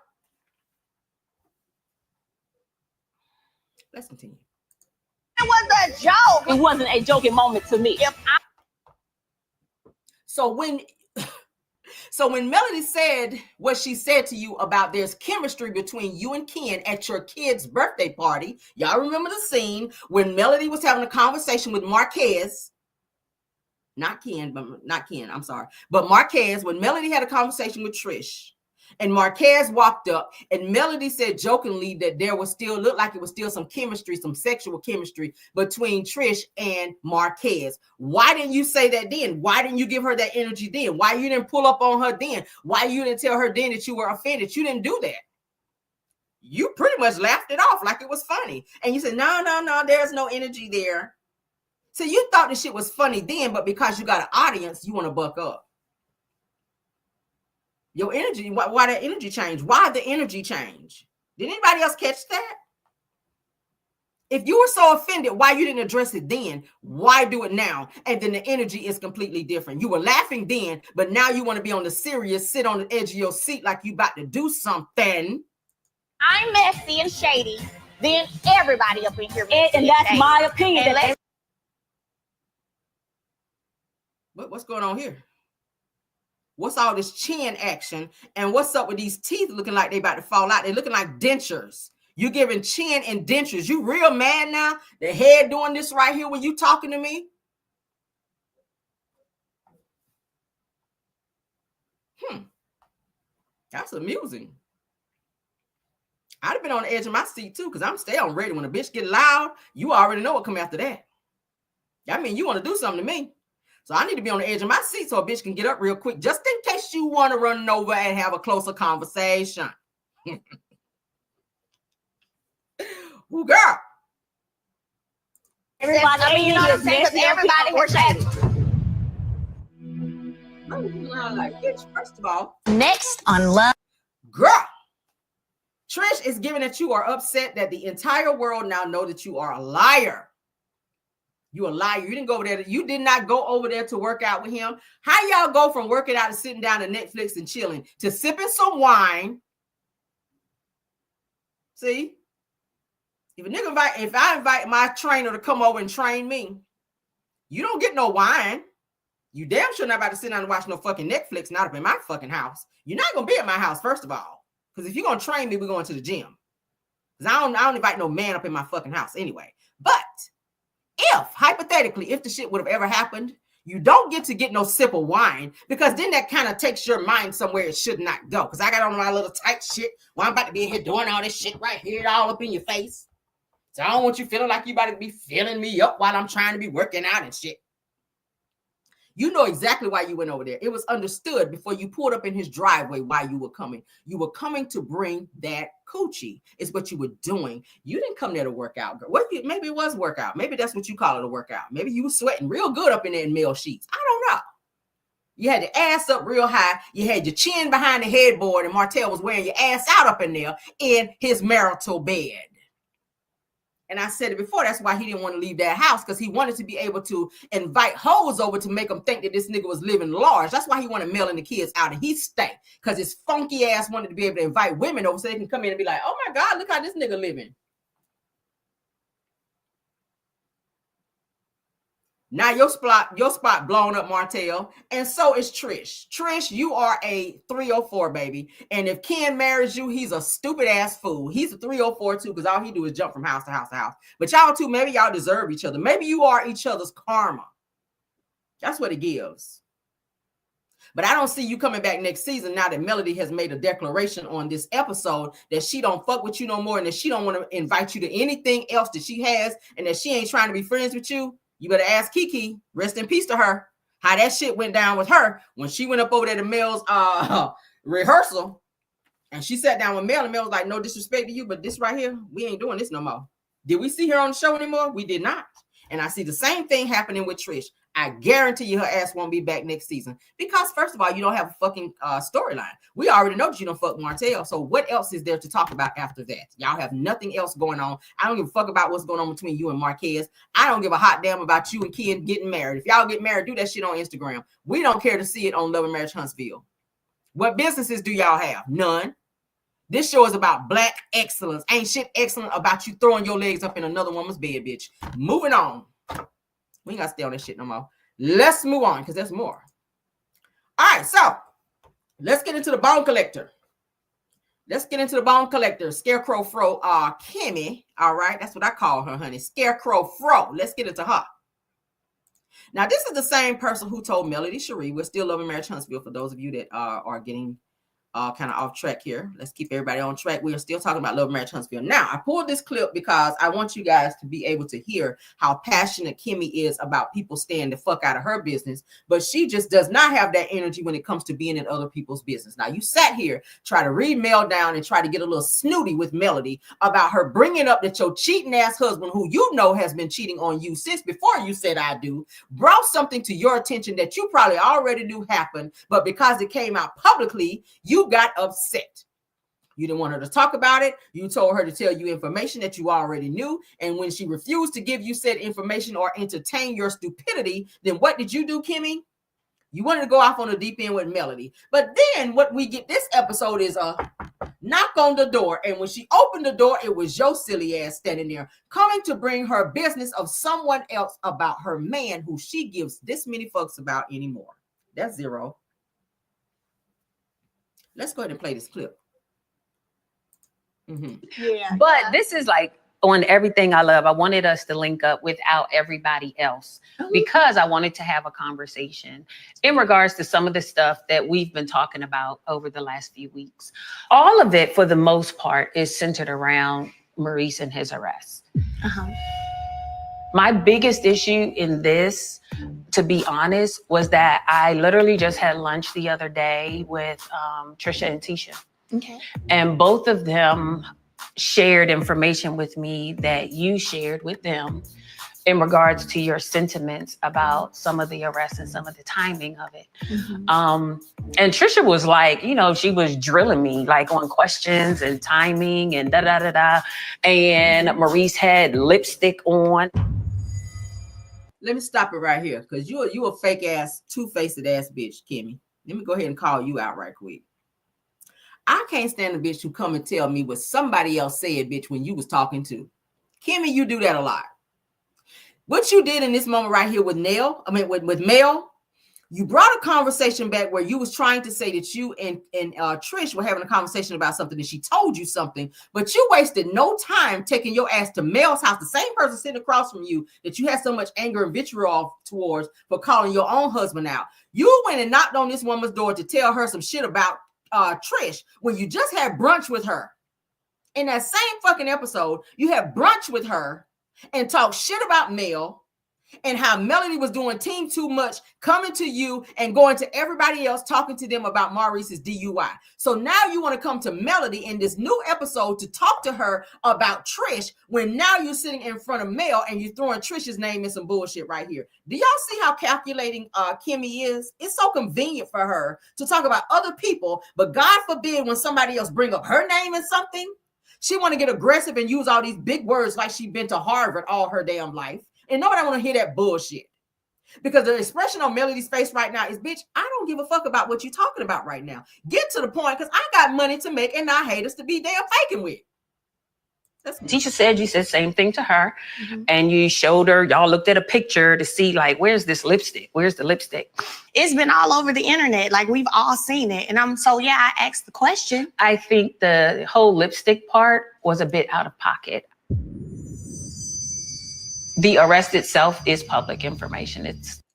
Let's continue. It was a joke. It wasn't a joking moment to me. So when Melody said what she said to you about there's chemistry between you and Ken at your kid's birthday party, y'all remember the scene when Melody was having a conversation with Marquez, not Ken, I'm sorry. But Marquez, when Melody had a conversation with Trish, and Marquez walked up, and Melody said jokingly that there was still, looked like it was still some chemistry, some sexual chemistry between Trish and Marquez. Why didn't you say that then? Why didn't you give her that energy then? Why you didn't pull up on her then? Why you didn't tell her then that you were offended? You didn't do that. You pretty much laughed it off like it was funny. And you said, no, there's no energy there. So you thought the shit was funny then, but because you got an audience, you want to buck up. Your energy, why that energy change? Why the energy change? Did anybody else catch that? If you were so offended, why you didn't address it then? Why do it now? And then the energy is completely different. You were laughing then, but now you want to be on the serious, sit on the edge of your seat like you about to do something. I'm messy and shady. Then everybody up in here. And that's my opinion. What's going on here? What's all this chin action? And what's up with these teeth looking like they about to fall out? They're looking like dentures. You giving chin and dentures. You real mad now? The head doing this right here when you talking to me? That's amusing. I'd have been on the edge of my seat too, because I'm stay on ready. When a bitch get loud, you already know what come after that. I mean, you want to do something to me. So I need to be on the edge of my seat so a bitch can get up real quick, just in case you want to run over and have a closer conversation. Ooh, girl. Everybody, I mean, you know what I'm saying? Because everybody was shady. Like, bitch, first of all. Next on Love. Girl. Trish is giving that you are upset that the entire world now know that you are a liar. You a liar. You didn't go over there. You did not go over there to work out with him. How y'all go from working out to sitting down to Netflix and chilling to sipping some wine? See? If I invite my trainer to come over and train me, you don't get no wine. You damn sure not about to sit down and watch no fucking Netflix, not up in my fucking house. You're not going to be at my house, first of all. Because if you're going to train me, we're going to the gym. Because I don't invite no man up in my fucking house anyway. But if, hypothetically, if the shit would have ever happened, you don't get no sip of wine, because then that kind of takes your mind somewhere it should not go. Because I got on my little tight shit while I'm about to be here doing all this shit right here, all up in your face. So I don't want you feeling like you about to be filling me up while I'm trying to be working out and shit. You know exactly why you went over there. It was understood before you pulled up in his driveway why you were coming. You were coming to bring that coochie. It's what you were doing. You didn't come there to work out. Maybe it was workout. Maybe that's what you call it, a workout. Maybe you were sweating real good up in there in male sheets. I don't know. You had the ass up real high. You had your chin behind the headboard, and Martell was wearing your ass out up in there in his marital bed. And I said it before, that's why he didn't want to leave that house, because he wanted to be able to invite hoes over to make them think that this nigga was living large. That's why he wanted Mel and the kids out, and he stank, because his funky ass wanted to be able to invite women over so they can come in and be like, oh my God, look how this nigga living. Now your spot blown up, Martell, and so is Trish. Trish, you are a 304, baby. And if Ken marries you, he's a stupid ass fool. He's a 304 too, because all he do is jump from house to house to house. But y'all too, maybe y'all deserve each other. Maybe you are each other's karma. That's what it gives. But I don't see you coming back next season now that Melody has made a declaration on this episode that she don't fuck with you no more, and that she don't want to invite you to anything else that she has, and that she ain't trying to be friends with you. You better ask Kiki, rest in peace to her, how that shit went down with her when she went up over there to Mel's rehearsal, and she sat down with Mel, and Mel was like, no disrespect to you, but this right here, we ain't doing this no more. Did we see her on the show anymore? We did not. And I see the same thing happening with Trish. I guarantee you her ass won't be back next season, because first of all, you don't have a fucking storyline. We already know that you don't fuck Martell. So what else is there to talk about after that? Y'all have nothing else going on. I don't give a fuck about what's going on between you and Marquez. I don't give a hot damn about you and Ken getting married. If y'all get married, do that shit on Instagram. We don't care to see it on Love and Marriage Huntsville. What businesses do y'all have? None. This show is about Black excellence. Ain't shit excellent about you throwing your legs up in another woman's bed, bitch. Moving on. We ain't got to stay on that shit no more. Let's move on, because there's more. All right, so let's get into the bone collector. Scarecrow Fro, Kimmy. All right, that's what I call her, honey. Scarecrow Fro. Let's get into her. Now, this is the same person who told Melody Cherie, we're still loving Marriage Huntsville, for those of you that are getting kind of off track here. Let's keep everybody on track. We are still talking about Love and Marriage Huntsville. Now, I pulled this clip because I want you guys to be able to hear how passionate Kimmy is about people staying the fuck out of her business, but she just does not have that energy when it comes to being in other people's business. Now, you sat here, try to read Mel down and try to get a little snooty with Melody about her bringing up that your cheating ass husband, who you know has been cheating on you since before you said I do, brought something to your attention that you probably already knew happened, but because it came out publicly, you got upset. You didn't want her to talk about it. You told her to tell you information that you already knew. And when she refused to give you said information or entertain your stupidity, then what did you do, Kimmy? You wanted to go off on the deep end with Melody. But then what we get this episode is a knock on the door. And when she opened the door, it was your silly ass standing there, coming to bring her business of someone else about her man who she gives this many fucks about anymore. That's zero. Let's go ahead and play this clip. Yeah. But this is like on Everything I Love. I wanted us to link up without everybody else because I wanted to have a conversation in regards to some of the stuff that we've been talking about over the last few weeks. All of it, for the most part, is centered around Maurice and his arrest. My biggest issue in this, to be honest, was that I literally just had lunch the other day with Trisha and Tisha. Okay. And both of them shared information with me that you shared with them in regards to your sentiments about some of the arrests and some of the timing of it. And Trisha was like, you know, she was drilling me like on questions and timing and da-da-da-da. And Maurice had lipstick on. Let me stop it right here, because you a fake ass, two-faced ass bitch, Kimmy. Let me go ahead and call you out right quick. I can't stand a bitch who come and tell me what somebody else said, bitch, when you was talking to. Kimmy, you do that a lot. What you did in this moment right here with Mel, you brought a conversation back where you was trying to say that you and Trish were having a conversation about something, and she told you something, but you wasted no time taking your ass to Mel's house, the same person sitting across from you that you had so much anger and vitriol towards for calling your own husband out. You went and knocked on this woman's door to tell her some shit about Trish when you just had brunch with her. In that same fucking episode, you had brunch with her and talked shit about Mel and how Melody was doing team too much, coming to you and going to everybody else, talking to them about Maurice's DUI. So now you want to come to Melody in this new episode to talk to her about Trish, when now you're sitting in front of Mel and you're throwing Trish's name in some bullshit right here. Do y'all see how calculating Kimmy is? It's so convenient for her to talk about other people, but God forbid when somebody else bring up her name in something, she want to get aggressive and use all these big words like she been to Harvard all her damn life. And nobody want to hear that bullshit. Because the expression on Melody's face right now is, bitch, I don't give a fuck about what you're talking about right now. Get to the point, because I got money to make and not haters to be damn faking with. Tisha said you said the same thing to her, and you showed her, y'all looked at a picture to see, like, where's this lipstick? Where's the lipstick? It's been all over the internet. Like, we've all seen it. And I asked the question. I think the whole lipstick part was a bit out of pocket. The arrest itself is public information.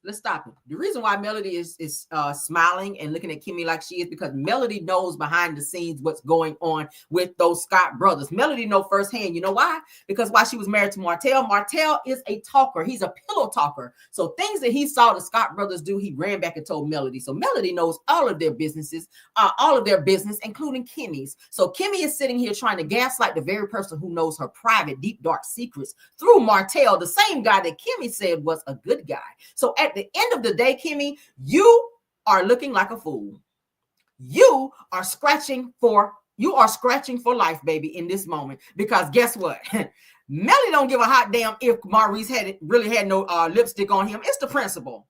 Let's stop it. The reason why Melody is smiling and looking at Kimmy like she is, because Melody knows behind the scenes what's going on with those Scott brothers. Melody know firsthand. You know why? Because while she was married to Martell, Martell is a talker. He's a pillow talker. So things that he saw the Scott brothers do, he ran back and told Melody. So Melody knows all of their businesses, all of their business, including Kimmy's. So Kimmy is sitting here trying to gaslight the very person who knows her private, deep, dark secrets through Martell, the same guy that Kimmy said was a good guy. So at the end of the day, Kimmy, you are looking like a fool. You are scratching for life, baby, in this moment. Because guess what? Melly don't give a hot damn if Maurice really had no lipstick on him. It's the principle.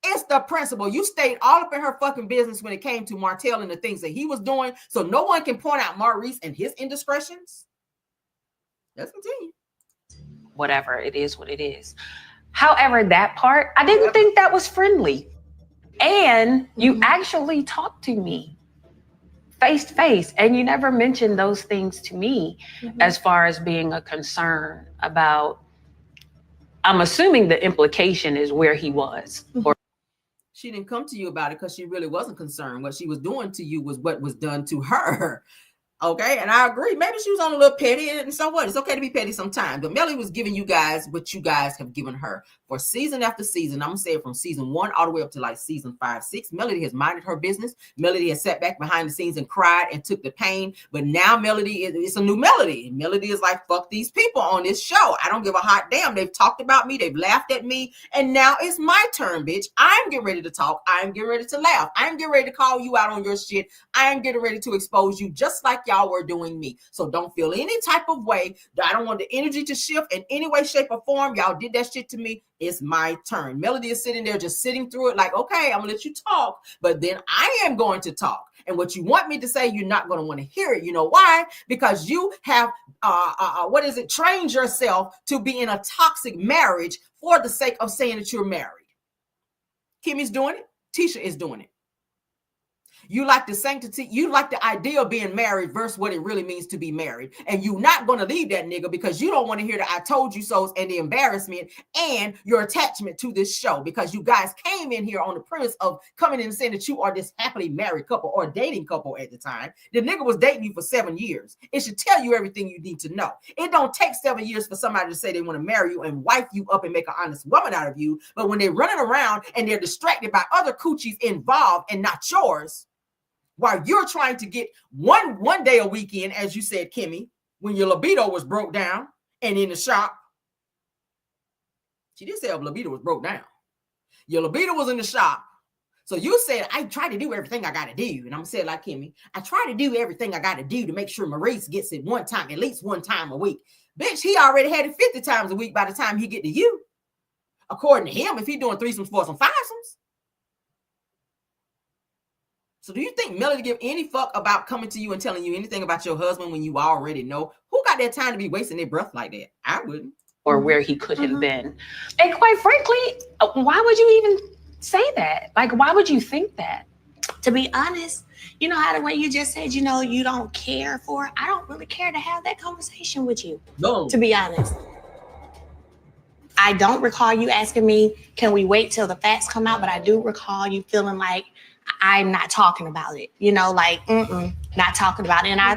It's the principle. You stayed all up in her fucking business when it came to Martell and the things that he was doing. So no one can point out Maurice and his indiscretions. Let's continue. Whatever, it is what it is. However, that part, I didn't think that was friendly. And you actually talked to me face to face, and you never mentioned those things to me as far as being a concern about, I'm assuming the implication is where he was. Or she didn't come to you about it because she really wasn't concerned. What she was doing to you was what was done to her. Okay, and I agree. Maybe she was on a little petty, and so what? It's okay to be petty sometimes. But Melly was giving you guys what you guys have given her for season after season. I'm gonna say it from season 1 all the way up to like season 5, 6. Melody has minded her business. Melody has sat back behind the scenes and cried and took the pain. But now Melody it's a new Melody. Melody is like, fuck these people on this show. I don't give a hot damn. They've talked about me. They've laughed at me, and now it's my turn, bitch. I'm getting ready to talk. I'm getting ready to laugh. I'm getting ready to call you out on your shit. I am getting ready to expose you, just like y'all were doing me. So don't feel any type of way. I don't want the energy to shift in any way, shape, or form. Y'all did that shit to me. It's my turn. Melody is sitting there just sitting through it like, okay, I'm gonna let you talk, but then I am going to talk. And what you want me to say, you're not going to want to hear it. You know why? Because you have trained yourself to be in a toxic marriage for the sake of saying that you're married. Kimmy's doing it. Tisha is doing it. You like the sanctity, you like the idea of being married versus what it really means to be married. And you're not going to leave that nigga because you don't want to hear the I told you so's and the embarrassment and your attachment to this show, because you guys came in here on the premise of coming in and saying that you are this happily married couple or dating couple at the time. The nigga was dating you for 7 years. It should tell you everything you need to know. It don't take 7 years for somebody to say they want to marry you and wife you up and make an honest woman out of you. But when they're running around and they're distracted by other coochies involved and not yours, while you're trying to get one day a weekend, as you said, Kimmy, when your libido was broke down and in the shop. She did say her libido was broke down. Your libido was in the shop. So you said, I try to do everything I got to do. And I'm saying like Kimmy, I try to do everything I got to do to make sure Maurice gets it one time, at least one time a week. Bitch, he already had it 50 times a week by the time he get to you. according to him, if he's doing threesomes, foursomes, fivesomes. So do you think Melody give any fuck about coming to you and telling you anything about your husband when you already know? Who got that time to be wasting their breath like that? I wouldn't. Or where he could have been. And quite frankly, why would you even say that? Like, why would you think that? To be honest, you know how the way you just said, you know, you don't care for, I don't really care to have that conversation with you. No. To be honest. I don't recall you asking me, can we wait till the facts come out? But I do recall you feeling like I'm not talking about it. You know, like, not talking about it. And I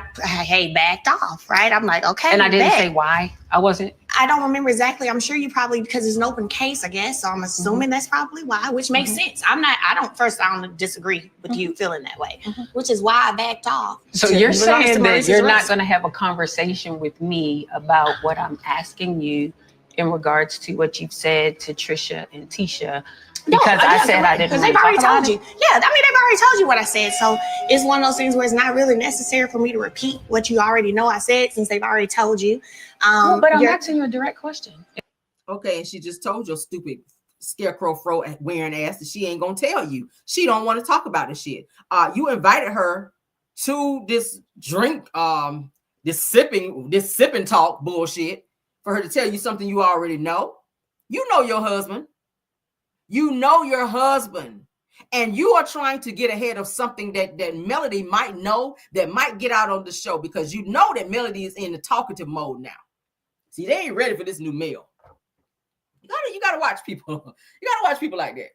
backed off, right? I'm like, okay. And I didn't say why. I wasn't. I don't remember exactly. I'm sure you probably, because it's an open case, I guess. So I'm assuming that's probably why, which makes sense. I don't disagree with you feeling that way, which is why I backed off. So you're saying that you're not going to have a conversation with me about what I'm asking you in regards to what you've said to Trisha and Tisha, because I said I didn't. Because they've already told you. Yeah, I mean, they've already told you what I said. So it's one of those things where it's not really necessary for me to repeat what you already know I said, since they've already told you. But I'm asking you a direct question. Okay, and she just told your stupid scarecrow fro wearing ass that she ain't gonna tell you. She don't want to talk about this shit. You invited her to this drink, this sipping talk bullshit for her to tell you something you already know. You know your husband. You know your husband. And you are trying to get ahead of something that Melody might know, that might get out on the show, because you know that Melody is in the talkative mode now. See, they ain't ready for this new male. You gotta watch people. You gotta watch people like that.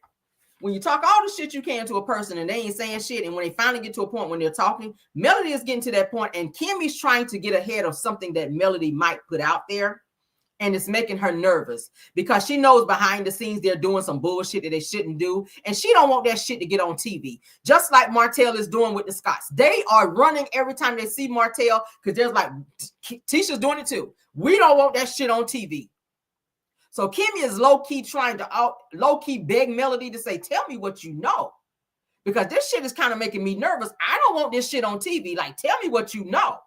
When you talk all the shit you can to a person and they ain't saying shit, and when they finally get to a point when they're talking, Melody is getting to that point, and Kimmy's trying to get ahead of something that Melody might put out there. And it's making her nervous because she knows behind the scenes they're doing some bullshit that they shouldn't do. And she don't want that shit to get on TV. Just like Martell is doing with the Scotts. They are running every time they see Martell, because there's like, Tisha's doing it too. We don't want that shit on TV. So Kimmy is low-key trying to low-key beg Melody to say, tell me what you know. Because this shit is kind of making me nervous. I don't want this shit on TV. Like, tell me what you know.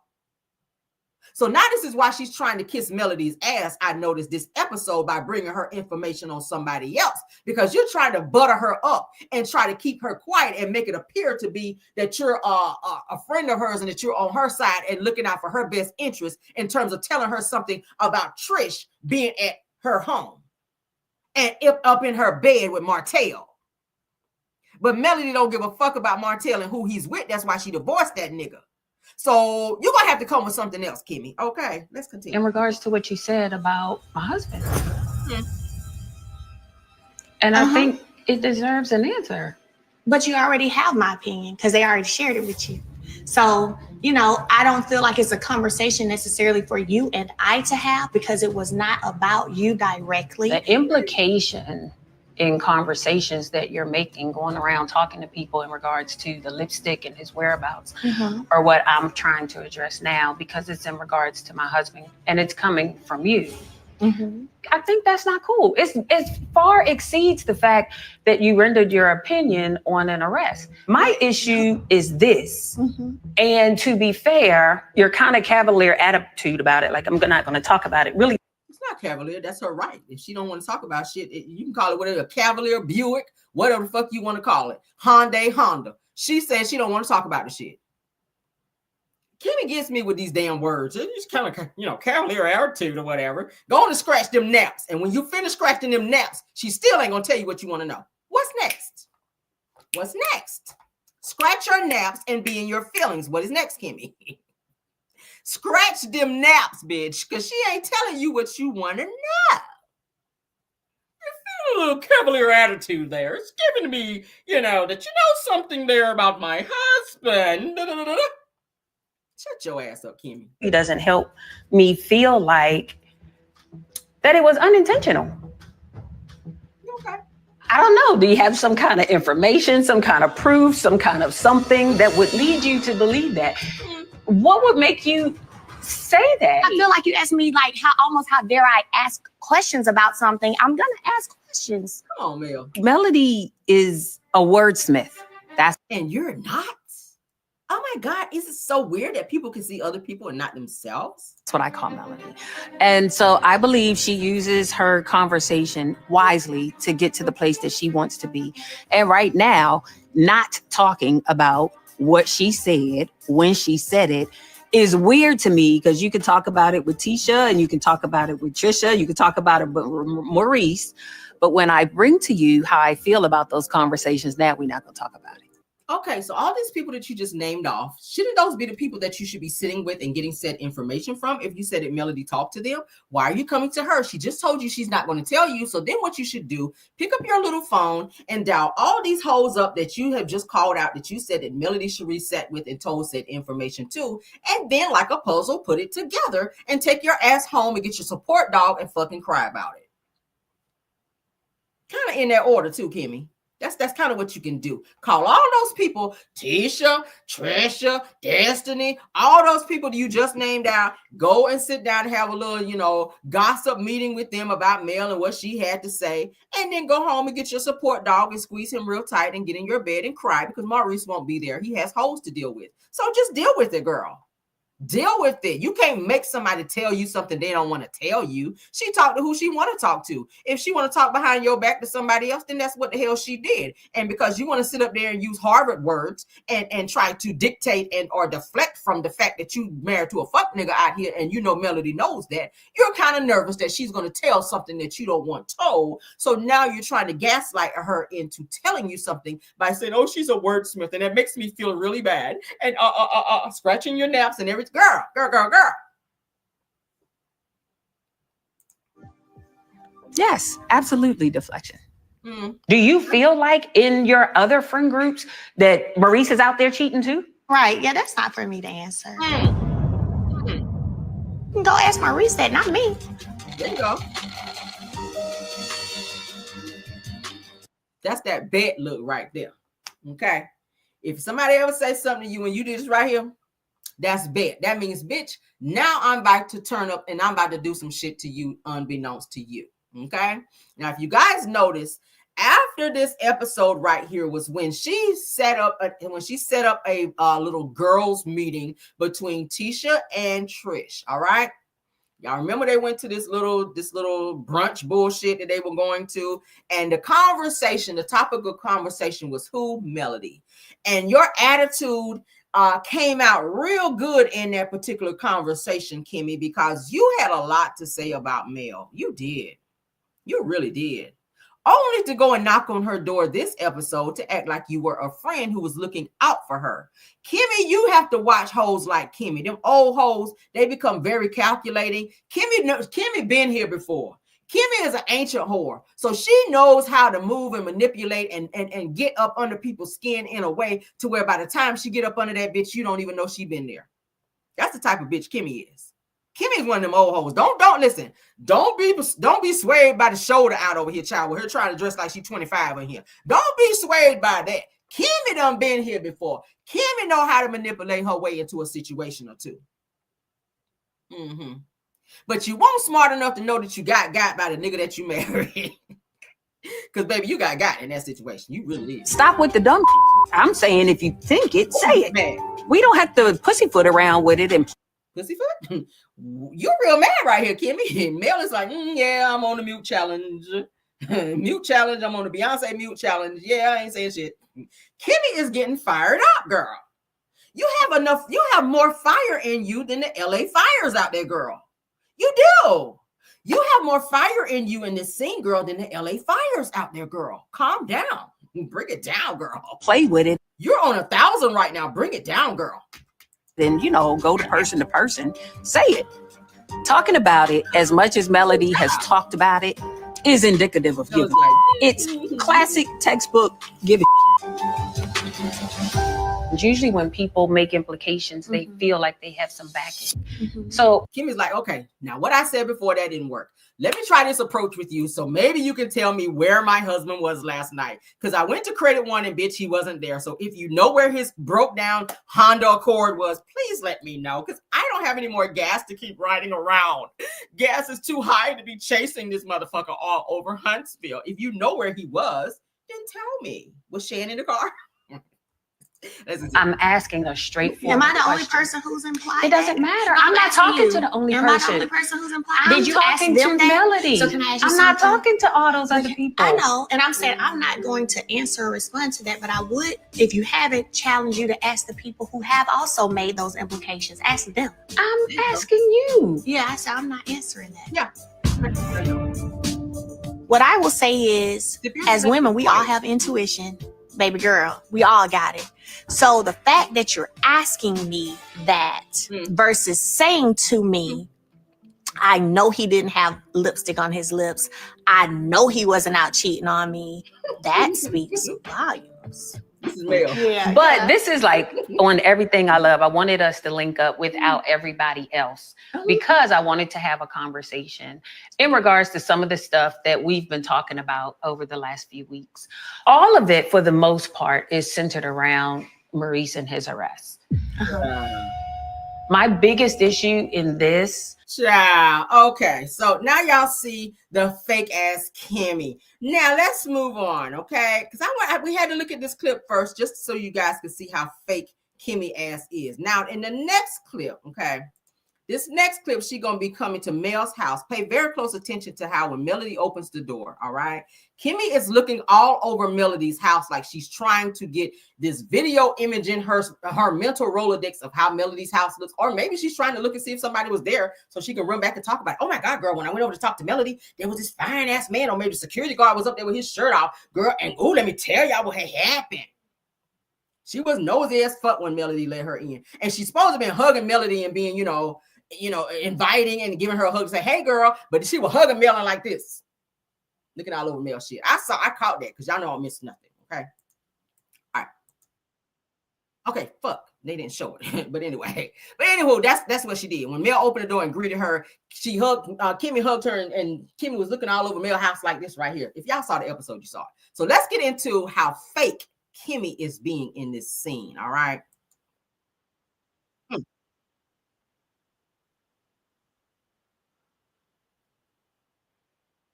So now this is why she's trying to kiss Melody's ass, I noticed this episode, by bringing her information on somebody else, because you're trying to butter her up and try to keep her quiet and make it appear to be that you're a friend of hers and that you're on her side and looking out for her best interest in terms of telling her something about Trish being at her home and up in her bed with Martell. But Melody don't give a fuck about Martell and who he's with. That's why she divorced that nigga. So you're gonna have to come with something else, Kimmy. Okay, let's continue. In regards to what you said about my husband. And I think it deserves an answer. But you already have my opinion, because they already shared it with you. So, you know, I don't feel like it's a conversation necessarily for you and I to have, because it was not about you directly. The implication in conversations that you're making, going around talking to people in regards to the lipstick and his whereabouts, are what I'm trying to address now, because it's in regards to my husband and it's coming from you. I think that's not cool. It far exceeds the fact that you rendered your opinion on an arrest. My issue is this. And to be fair, your kind of cavalier attitude about it, like I'm not going to talk about it, really. It's not cavalier. That's her right. If she don't want to talk about shit, you can call it whatever, a Cavalier, Buick, whatever the fuck you want to call it. Honda. She says she don't want to talk about the shit. Kimmy gets me with these damn words. It's just kind of, cavalier attitude or whatever. Go on and scratch them naps. And when you finish scratching them naps, she still ain't going to tell you what you want to know. What's next? What's next? Scratch your naps and be in your feelings. What is next, Kimmy? Scratch them naps, bitch, because she ain't telling you what you want to know. You feel a little cavalier attitude there. It's giving me, that you know something there about my husband. Shut your ass up, Kimmy. It doesn't help me feel like that it was unintentional. Okay. I don't know. Do you have some kind of information, some kind of proof, some kind of something that would lead you to believe that? What would make you say that? I feel like you asked me like how dare I ask questions about something. I'm gonna ask questions. Come on, Mel. Melody is a wordsmith. And you're not? Oh my God, is it so weird that people can see other people and not themselves? That's what I call Melody. And so I believe she uses her conversation wisely to get to the place that she wants to be. And right now, not talking about what she said when she said it is weird to me, because you can talk about it with Tisha and you can talk about it with Trisha, you can talk about it with Maurice. But when I bring to you how I feel about those conversations, now we're not going to talk about it. Okay, so all these people that you just named off, shouldn't those be the people that you should be sitting with and getting said information from? If you said that Melody talked to them, why are you coming to her? She just told you she's not going to tell you. So then what you should do, pick up your little phone and dial all these hoes up that you have just called out, that you said that Melody should reset with and told said information to. And then like a puzzle, put it together and take your ass home and get your support dog and fucking cry about it. Kind of in that order too, Kimmy. That's kind of what you can do. Call all those people, Tisha, Trisha, Destiny, all those people that you just named out. Go and sit down and have a little, gossip meeting with them about Mel and what she had to say. And then go home and get your support dog and squeeze him real tight and get in your bed and cry, because Maurice won't be there. He has hoes to deal with. So just deal with it, girl. Deal with it. You can't make somebody tell you something they don't want to tell you. She talked to who she want to talk to. If she want to talk behind your back to somebody else, then that's what the hell she did. And because you want to sit up there and use Harvard words and try to dictate and or deflect from the fact that you married to a fuck nigga out here, and Melody knows that, you're kind of nervous that she's going to tell something that you don't want told. So now you're trying to gaslight her into telling you something by saying, oh, she's a wordsmith, and that makes me feel really bad, and scratching your naps and everything. Girl. Yes, absolutely deflection. Do you feel like in your other friend groups that Maurice is out there cheating too? Right. Yeah, that's not for me to answer. Go ask Maurice that, not me. There you go. That's that bet look right there. Okay. If somebody ever says something to you and you do this right here, that's bet. That means, bitch, now I'm about to turn up and I'm about to do some shit to you unbeknownst to you. Okay. Now, if you guys notice, after this episode right here was when she set up a little girls meeting between Tisha and Trish. All right. Y'all remember they went to this little brunch bullshit that they were going to, and the topic of conversation was who? Melody. And your attitude came out real good in that particular conversation, Kimmy, because you had a lot to say about Mel. You did. You really did. Only to go and knock on her door this episode to act like you were a friend who was looking out for her. Kimmy, you have to watch hoes like Kimmy. Them old hoes, they become very calculating. Kimmy been here before. Kimmy is an ancient whore. So she knows how to move and manipulate and get up under people's skin in a way to where by the time she get up under that bitch, you don't even know she been there. That's the type of bitch Kimmy is. Kimmy is one of them old hoes. Don't listen. Don't be swayed by the shoulder out over here, child. With her trying to dress like she's 25 in here. Don't be swayed by that. Kimmy done been here before. Kimmy know how to manipulate her way into a situation or two. But you weren't smart enough to know that you got by the nigga that you married. Because, baby, you got in that situation. You really did. Stop with the dumb. I'm saying if you think it, say it. Man. We don't have to pussyfoot around with it and pussyfoot. You're real mad right here, Kimmy. Mel is like, yeah, I'm on the mute challenge. Mute challenge. I'm on the Beyonce mute challenge. Yeah, I ain't saying shit. Kimmy is getting fired up, girl. You have more fire in you than the LA fires out there, girl. You do. You have more fire in you in this scene, girl, than the LA fires out there, girl. Calm down. Bring it down, girl. Play with it. You're on 1,000 right now. Bring it down, girl. Then, go to person, say it. Talking about it as much as Melody has talked about it is indicative of giving. It's classic textbook giving. Usually when people make implications, they feel like they have some backing. So Kimmy's like, okay, now what I said before, that didn't work. Let me try this approach with you. So maybe you can tell me where my husband was last night. Because I went to Credit One and bitch, he wasn't there. So if you know where his broke down Honda Accord was, please let me know. Because I don't have any more gas to keep riding around. Gas is too high to be chasing this motherfucker all over Huntsville. If you know where he was, then tell me. Was Shan in the car? I'm asking a straightforward Am I the only question. person who's implied? It doesn't matter. I'm not talking to the only Am I the person. only person who's implied? I'm Did you ask talking them to that? Melody. So can I ask you I'm not something? talking to all those other people. I know, and I'm saying I'm not going to answer or respond to that, but I would, if you haven't, challenge you to ask the people who have also made those implications. Ask them. I'm asking you. Yeah, I said I'm not answering that. Yeah. What I will say is, as women, we all have intuition. Baby girl, we all got it. So the fact that you're asking me that versus saying to me, I know he didn't have lipstick on his lips. I know he wasn't out cheating on me. That speaks volumes. This is Mel. Yeah. But this is like on Everything I Love. I wanted us to link up without everybody else because I wanted to have a conversation in regards to some of the stuff that we've been talking about over the last few weeks. All of it, for the most part, is centered around Maurice and his arrest. My biggest issue in this. Child. Okay, so now y'all see the fake ass Kimmy. Now let's move on, okay? Because we had to look at this clip first, just so you guys can see how fake Kimmy ass is. Now in the next clip, okay, this next clip, she gonna be coming to Mel's house. Pay very close attention to how when Melody opens the door, all right? Kimmy is looking all over Melody's house like she's trying to get this video image in her mental Rolodex of how Melody's house looks. Or maybe she's trying to look and see if somebody was there so she can run back and talk about it. Oh my God, girl, when I went over to talk to Melody, there was this fine ass man, or maybe the security guard was up there with his shirt off, girl. And oh, let me tell y'all what had happened. She was nosy as fuck when Melody let her in. And she's supposed to have been hugging Melody and being, inviting and giving her a hug and say, hey girl, but she was hugging Mel like this. Looking all over Mel shit. I caught that because y'all know I missed nothing. Okay. All right. Okay, fuck. They didn't show it. But anyway. But anywho, that's what she did. When Mel opened the door and greeted her, she hugged Kimmy hugged her, and Kimmy was looking all over Mel's house like this right here. If y'all saw the episode, you saw it. So let's get into how fake Kimmy is being in this scene. All right.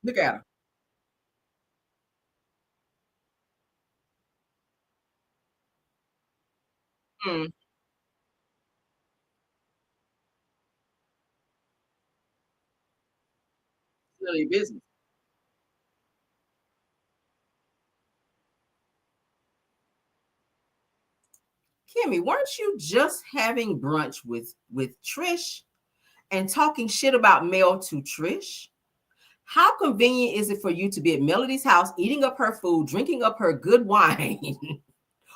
Look at her. Mm. Really business. Kimmy, weren't you just having brunch with Trish and talking shit about Mel to Trish? How convenient is it for you to be at Melody's house, eating up her food, drinking up her good wine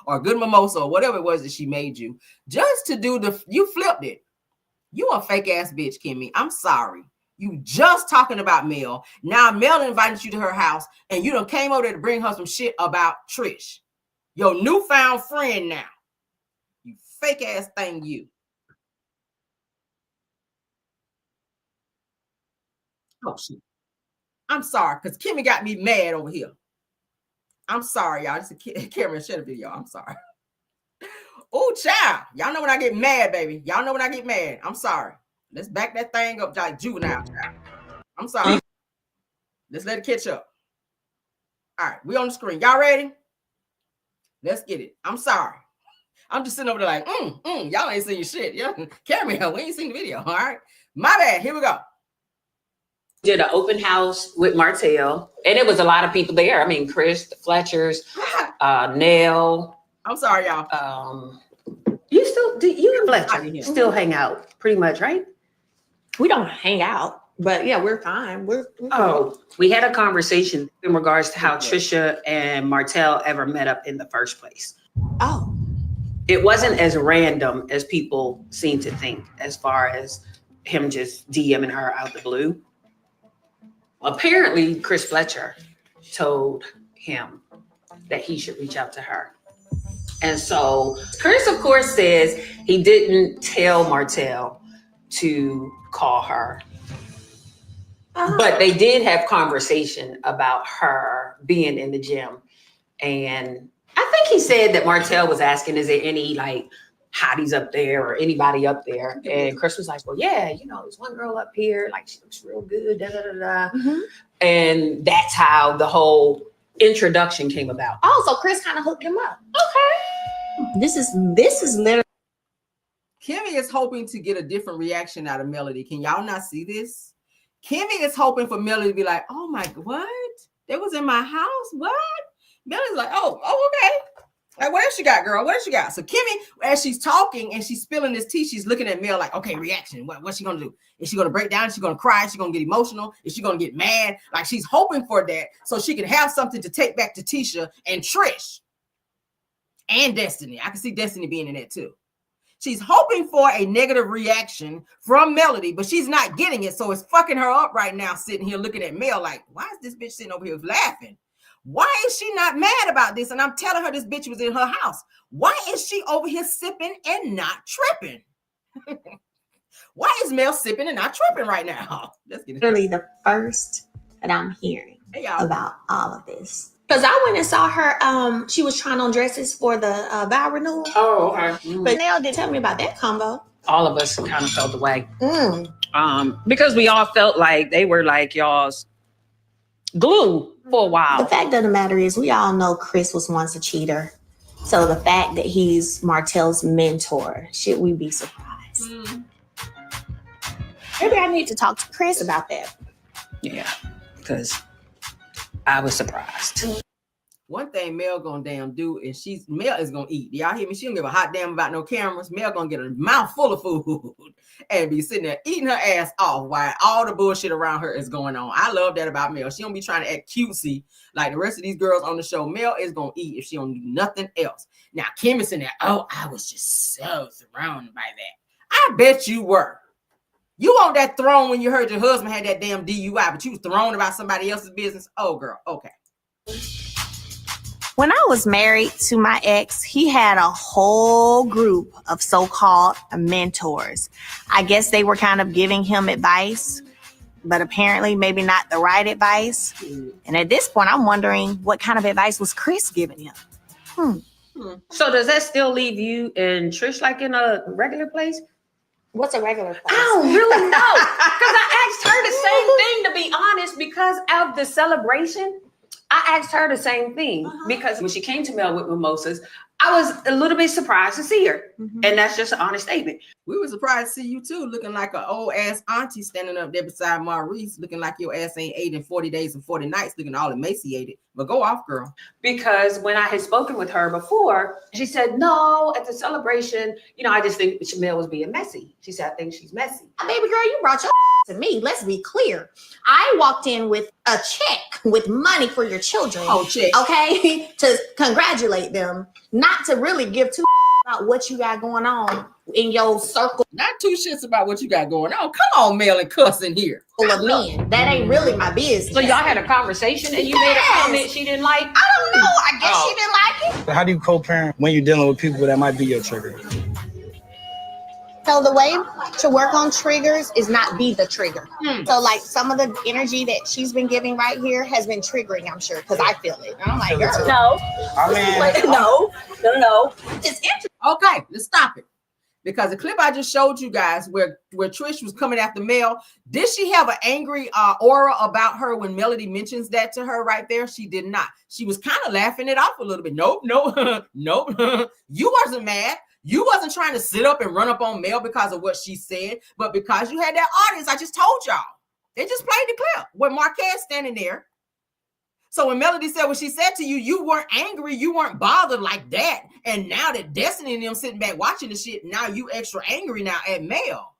or good mimosa or whatever it was that she made you, just to do you flipped it. You a fake ass bitch, Kimmy. I'm sorry. You just talking about Mel. Now Mel invited you to her house and you done came over there to bring her some shit about Trish. Your newfound friend now. You fake ass thing, you. Oh shit. I'm sorry, because Kimmy got me mad over here. I'm sorry, y'all. This is a Cameron Shutter video. I'm sorry. Oh, child. Y'all know when I get mad, baby. Y'all know when I get mad. I'm sorry. Let's back that thing up like juvenile, child. I'm sorry. Let's let it catch up. All right, we on the screen. Y'all ready? Let's get it. I'm sorry. I'm just sitting over there like, y'all ain't seen your shit. Yeah, Cameron, we ain't seen the video. All right. My bad. Here we go. Did an open house with Martell, and it was a lot of people there. I mean, Chris, the Fletchers, Nell. I'm sorry, y'all. You and Fletcher still hang out pretty much, right? We don't hang out, but yeah, we're fine. We had a conversation in regards to how Tisha and Martell ever met up in the first place. Oh. It wasn't as random as people seem to think, as far as him just DMing her out the blue. Apparently, Chris Fletcher told him that he should reach out to her. And so Chris, of course, says he didn't tell Martell to call her. But they did have conversation about her being in the gym. And I think he said that Martell was asking, is there any like hotties up there or anybody up there? And Chris was like, well, yeah, there's one girl up here, like she looks real good, da da da da. Mm-hmm. And that's how the whole introduction came about. Oh, so Chris kind of hooked him up. Okay. This is literally. Kimmy is hoping to get a different reaction out of Melody. Can y'all not see this? Kimmy is hoping for Melody to be like, oh my, what? They was in my house? What? Melody's like, oh, okay. Like, what else you got, girl? What else you got? So Kimmy, as she's talking and she's spilling this tea, she's looking at Mel like, okay, reaction. What's she gonna do? Is she gonna break down? Is she gonna cry? Is she gonna get emotional? Is she gonna get mad? Like, she's hoping for that so she can have something to take back to Tisha and Trish and Destiny. I can see Destiny being in that too. She's hoping for a negative reaction from Melody, but she's not getting it. So it's fucking her up right now, sitting here looking at Mel like, why is this bitch sitting over here laughing? Why is she not mad about this? And I'm telling her this bitch was in her house. Why is she over here sipping and not tripping? Why is Mel sipping and not tripping right now? Let's get it. Really the first that I'm hearing about all of this. Because I went and saw her, she was trying on dresses for the vow renewal. Oh, okay. But Nell didn't tell me about that combo. All of us kind of felt the way. Because we all felt like they were like y'all's glue for a while. The fact of the matter is we all know Chris was once a cheater. So the fact that he's Martell's mentor, should we be surprised? Maybe I need to talk to Chris about that. Yeah, because I was surprised. One thing Mel gonna damn do is Mel is gonna eat. Y'all hear me? She don't give a hot damn about no cameras. Mel gonna get a mouthful of food and be sitting there eating her ass off while all the bullshit around her is going on. I love that about Mel. She don't be trying to act cutesy like the rest of these girls on the show. Mel is gonna eat if she don't do nothing else. Now Kim is in there. Oh, I was just so thrown by that. I bet you were. You on that throne when you heard your husband had that damn DUI, but you was thrown about somebody else's business. Oh, girl. Okay. When I was married to my ex, he had a whole group of so-called mentors. I guess they were kind of giving him advice, but apparently maybe not the right advice. And at this point, I'm wondering what kind of advice was Chris giving him? So does that still leave you and Trish like in a regular place? What's a regular place? I don't really know. Because I asked her the same thing, to be honest, because of the celebration. I asked her the same thing because when she came to Mel with mimosas, I was a little bit surprised to see her. And that's just an honest statement. We were surprised to see you too, looking like an old ass auntie standing up there beside Maurice, looking like your ass ain't ate in 40 days and 40 nights, looking all emaciated. But go off, girl. Because when I had spoken with her before, she said, no, at the celebration, I just think Mel was being messy. She said, I think she's messy. Baby girl, you brought your to me. Let's be clear. I walked in with a check with money for your children. Oh, check. Okay? To congratulate them, not to really give two about what you got going on in your circle. Not two shits about what you got going on. Come on, Mel and cuss in here. Full of men. That ain't really my business. So y'all had a conversation and you made a comment she didn't like? I don't know. I guess she didn't like it. How do you co-parent when you're dealing with people that might be your trigger? So the way to work on triggers is not be the trigger. So like some of the energy that she's been giving right here has been triggering, I'm sure, because I feel it. And I'm like, girl, No. No. it's interesting. Okay, let's stop it. Because the clip I just showed you guys where Trish was coming after Mel, did she have an angry aura about her when Melody mentions that to her right there? She did not. She was kind of laughing it off a little bit. Nope. You wasn't mad. You wasn't trying to sit up and run up on Mel because of what she said, but because you had that audience, I just told y'all. They just played the clip with Marquez standing there. So when Melody said what she said to you, you weren't angry, you weren't bothered like that. And now that Destiny and them sitting back watching the shit, now you extra angry now at Mel.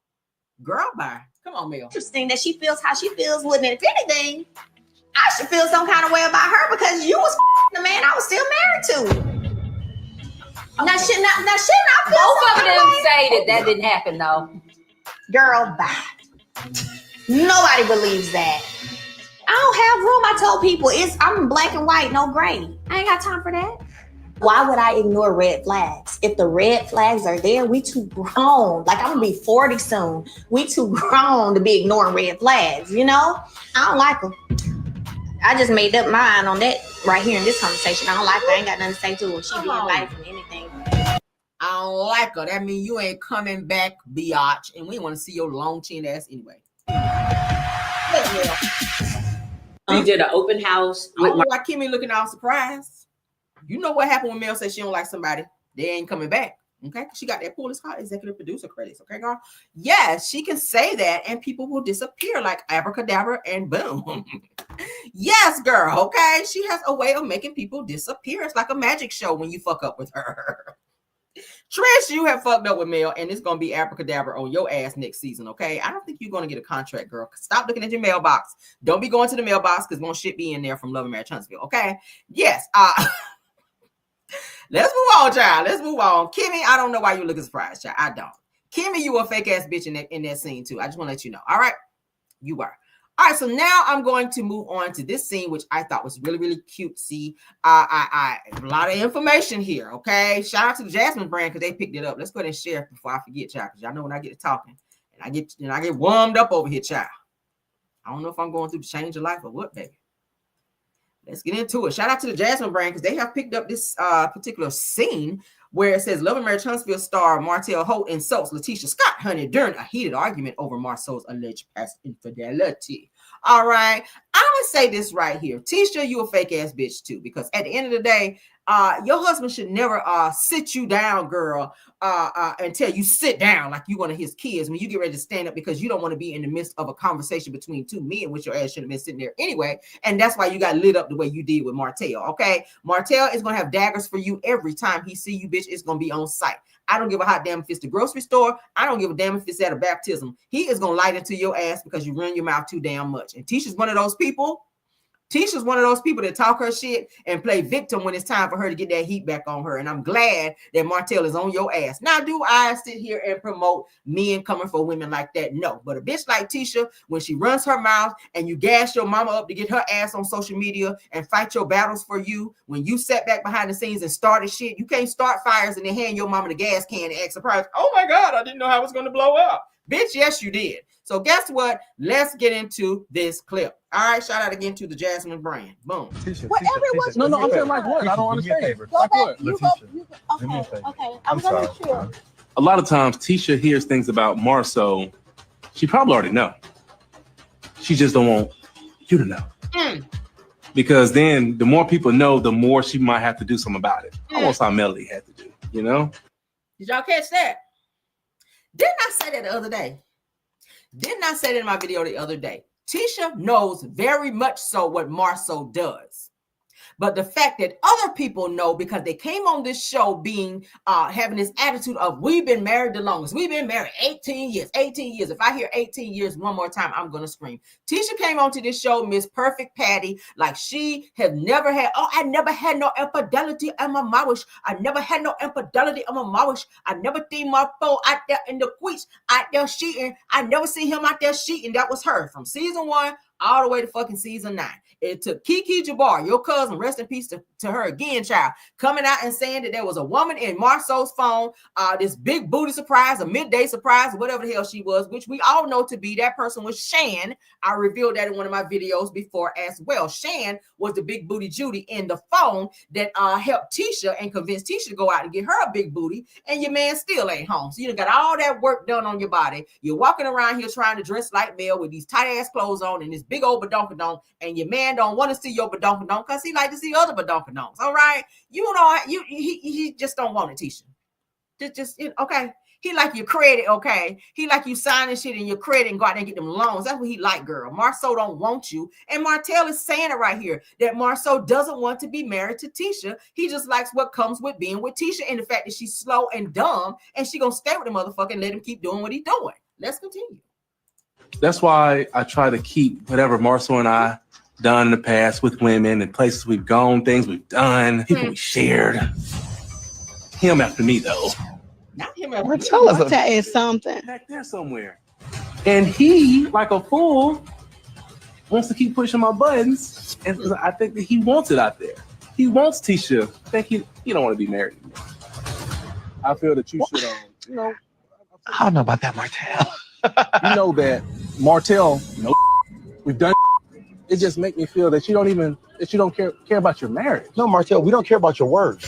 Girl, bye. Come on, Mel. Interesting that she feels how she feels. With it. If anything, I should feel some kind of way about her because you was the man I was still married to. Now shouldn't I feel Both of them way? say that didn't happen though. Girl, bye. Nobody believes that. I don't have room. I told people I'm black and white, no gray. I ain't got time for that. Why would I ignore red flags? If the red flags are there, we too grown. Like I'm gonna be 40 soon. We too grown to be ignoring red flags, I don't like them. I just made up mine on that right here in this conversation. I don't like her. I ain't got nothing to say to her. She be invited from anything. I don't like her. That means you ain't coming back, biatch. And we want to see your long chin ass anyway. We did an open house. I don't know why Kimmy looking all surprised. You know what happened when Mel said she don't like somebody. They ain't coming back. Okay, she got that Police Card executive producer credits. Okay, girl. Yes, she can say that, and people will disappear like abracadabra and boom. Yes, girl. Okay, she has a way of making people disappear. It's like a magic show when you fuck up with her. Trish, you have fucked up with Mel, and it's gonna be abracadabra on your ass next season. Okay, I don't think you're gonna get a contract, girl. Stop looking at your mailbox. Don't be going to the mailbox because won't shit be in there from Love and Marriage Huntsville. Okay. Yes. Let's move on, child. Let's move on. Kimmy, I don't know why you're looking surprised, child. I don't. Kimmy, you a fake ass bitch in that scene too. I just want to let you know. All right. You were. All right. So now I'm going to move on to this scene, which I thought was really, really cute. See, I a lot of information here. Okay. Shout out to the Jasmine brand because they picked it up. Let's go ahead and share it before I forget, child. Because y'all know when I get to talking and I get warmed up over here, child. I don't know if I'm going through the change of life or what, baby. Let's get into it. Shout out to the Jasmine brand because they have picked up this particular scene where it says Love and Marriage Huntsville star Martell Holt insults Letitia Scott, honey, during a heated argument over Marsau's alleged past infidelity. All right. I'm going to say this right here. Tisha, you a fake ass bitch too, because at the end of the day, your husband should never sit you down, girl, and tell you sit down like you one of his kids when you get ready to stand up because you don't want to be in the midst of a conversation between two men, which your ass should have been sitting there anyway. And that's why you got lit up the way you did with Martell. Okay. Martell is going to have daggers for you every time he see you, bitch. It's going to be on sight. I don't give a hot damn if it's the grocery store. I don't give a damn if it's at a baptism. He is going to light into your ass because you run your mouth too damn much. And Tisha's one of those people. Tisha's one of those people that talk her shit and play victim when it's time for her to get that heat back on her. And I'm glad that Martell is on your ass. Now, do I sit here and promote men coming for women like that? No. But a bitch like Tisha, when she runs her mouth and you gas your mama up to get her ass on social media and fight your battles for you, when you sat back behind the scenes and started shit, you can't start fires and then hand your mama the gas can and act surprised. Oh my God, I didn't know how it was going to blow up. Bitch, yes, you did. So guess what? Let's get into this clip. All right, shout out again to the Jasmine brand. Boom. Whatever it was. No, I'm saying like what? I don't understand. Like what? Okay. I'm gonna chill. A lot of times Tisha hears things about Marsau. She probably already know. She just don't want you to know. Because then the more people know, the more she might have to do something about it. Almost how Melody had to do, you know? Did y'all catch that? Didn't I say that the other day? Didn't I say that in my video the other day? Tisha knows very much so what Marsau does. But the fact that other people know because they came on this show being having this attitude of we've been married the longest. We've been married 18 years. 18 years. If I hear 18 years one more time, I'm going to scream. Tisha came onto this show, Miss Perfect Patty, like she has never had. Oh, I never had no infidelity in my marriage. I never had no infidelity in my marriage. I never seen my foe out there in the queens, out there cheating. I never seen him out there cheating. That was her from season 1 all the way to fucking season 9. It took Kiki Jabbar, your cousin, rest in peace to her again, child, coming out and saying that there was a woman in Marsau's phone, this big booty surprise, a midday surprise, whatever the hell she was, which we all know to be that person was Shan. I revealed that in one of my videos before as well. Shan was the big booty Judy in the phone that helped Tisha and convinced Tisha to go out and get her a big booty, and your man still ain't home. So you done got all that work done on your body. You're walking around here trying to dress like Mel with these tight ass clothes on and this big old badonkadonk, and your man don't want to see your badonkadonk because he like to see other badonkadonks. All right, you know, he just don't want it, Tisha. Just okay. He like your credit, okay? He like you signing shit in your credit and go out there and get them loans. That's what he like, girl. Marsau don't want you. And Martell is saying it right here, that Marsau doesn't want to be married to Tisha. He just likes what comes with being with Tisha and the fact that she's slow and dumb and she gonna stay with the motherfucker and let him keep doing what he's doing. Let's continue. That's why I try to keep whatever Marsau and I done in the past with women and places we've gone, things we've done, people we shared. Him after me, though. Not him after Martell is something. Back there somewhere. And he, like a fool, wants to keep pushing my buttons. And I think that he wants it out there. He wants Tisha. I think he don't want to be married anymore. I feel that you should, I don't know about that, Martell. You know that Martell, we've done. It just makes me feel that you don't care about your marriage. No, Martell, we don't care about your words.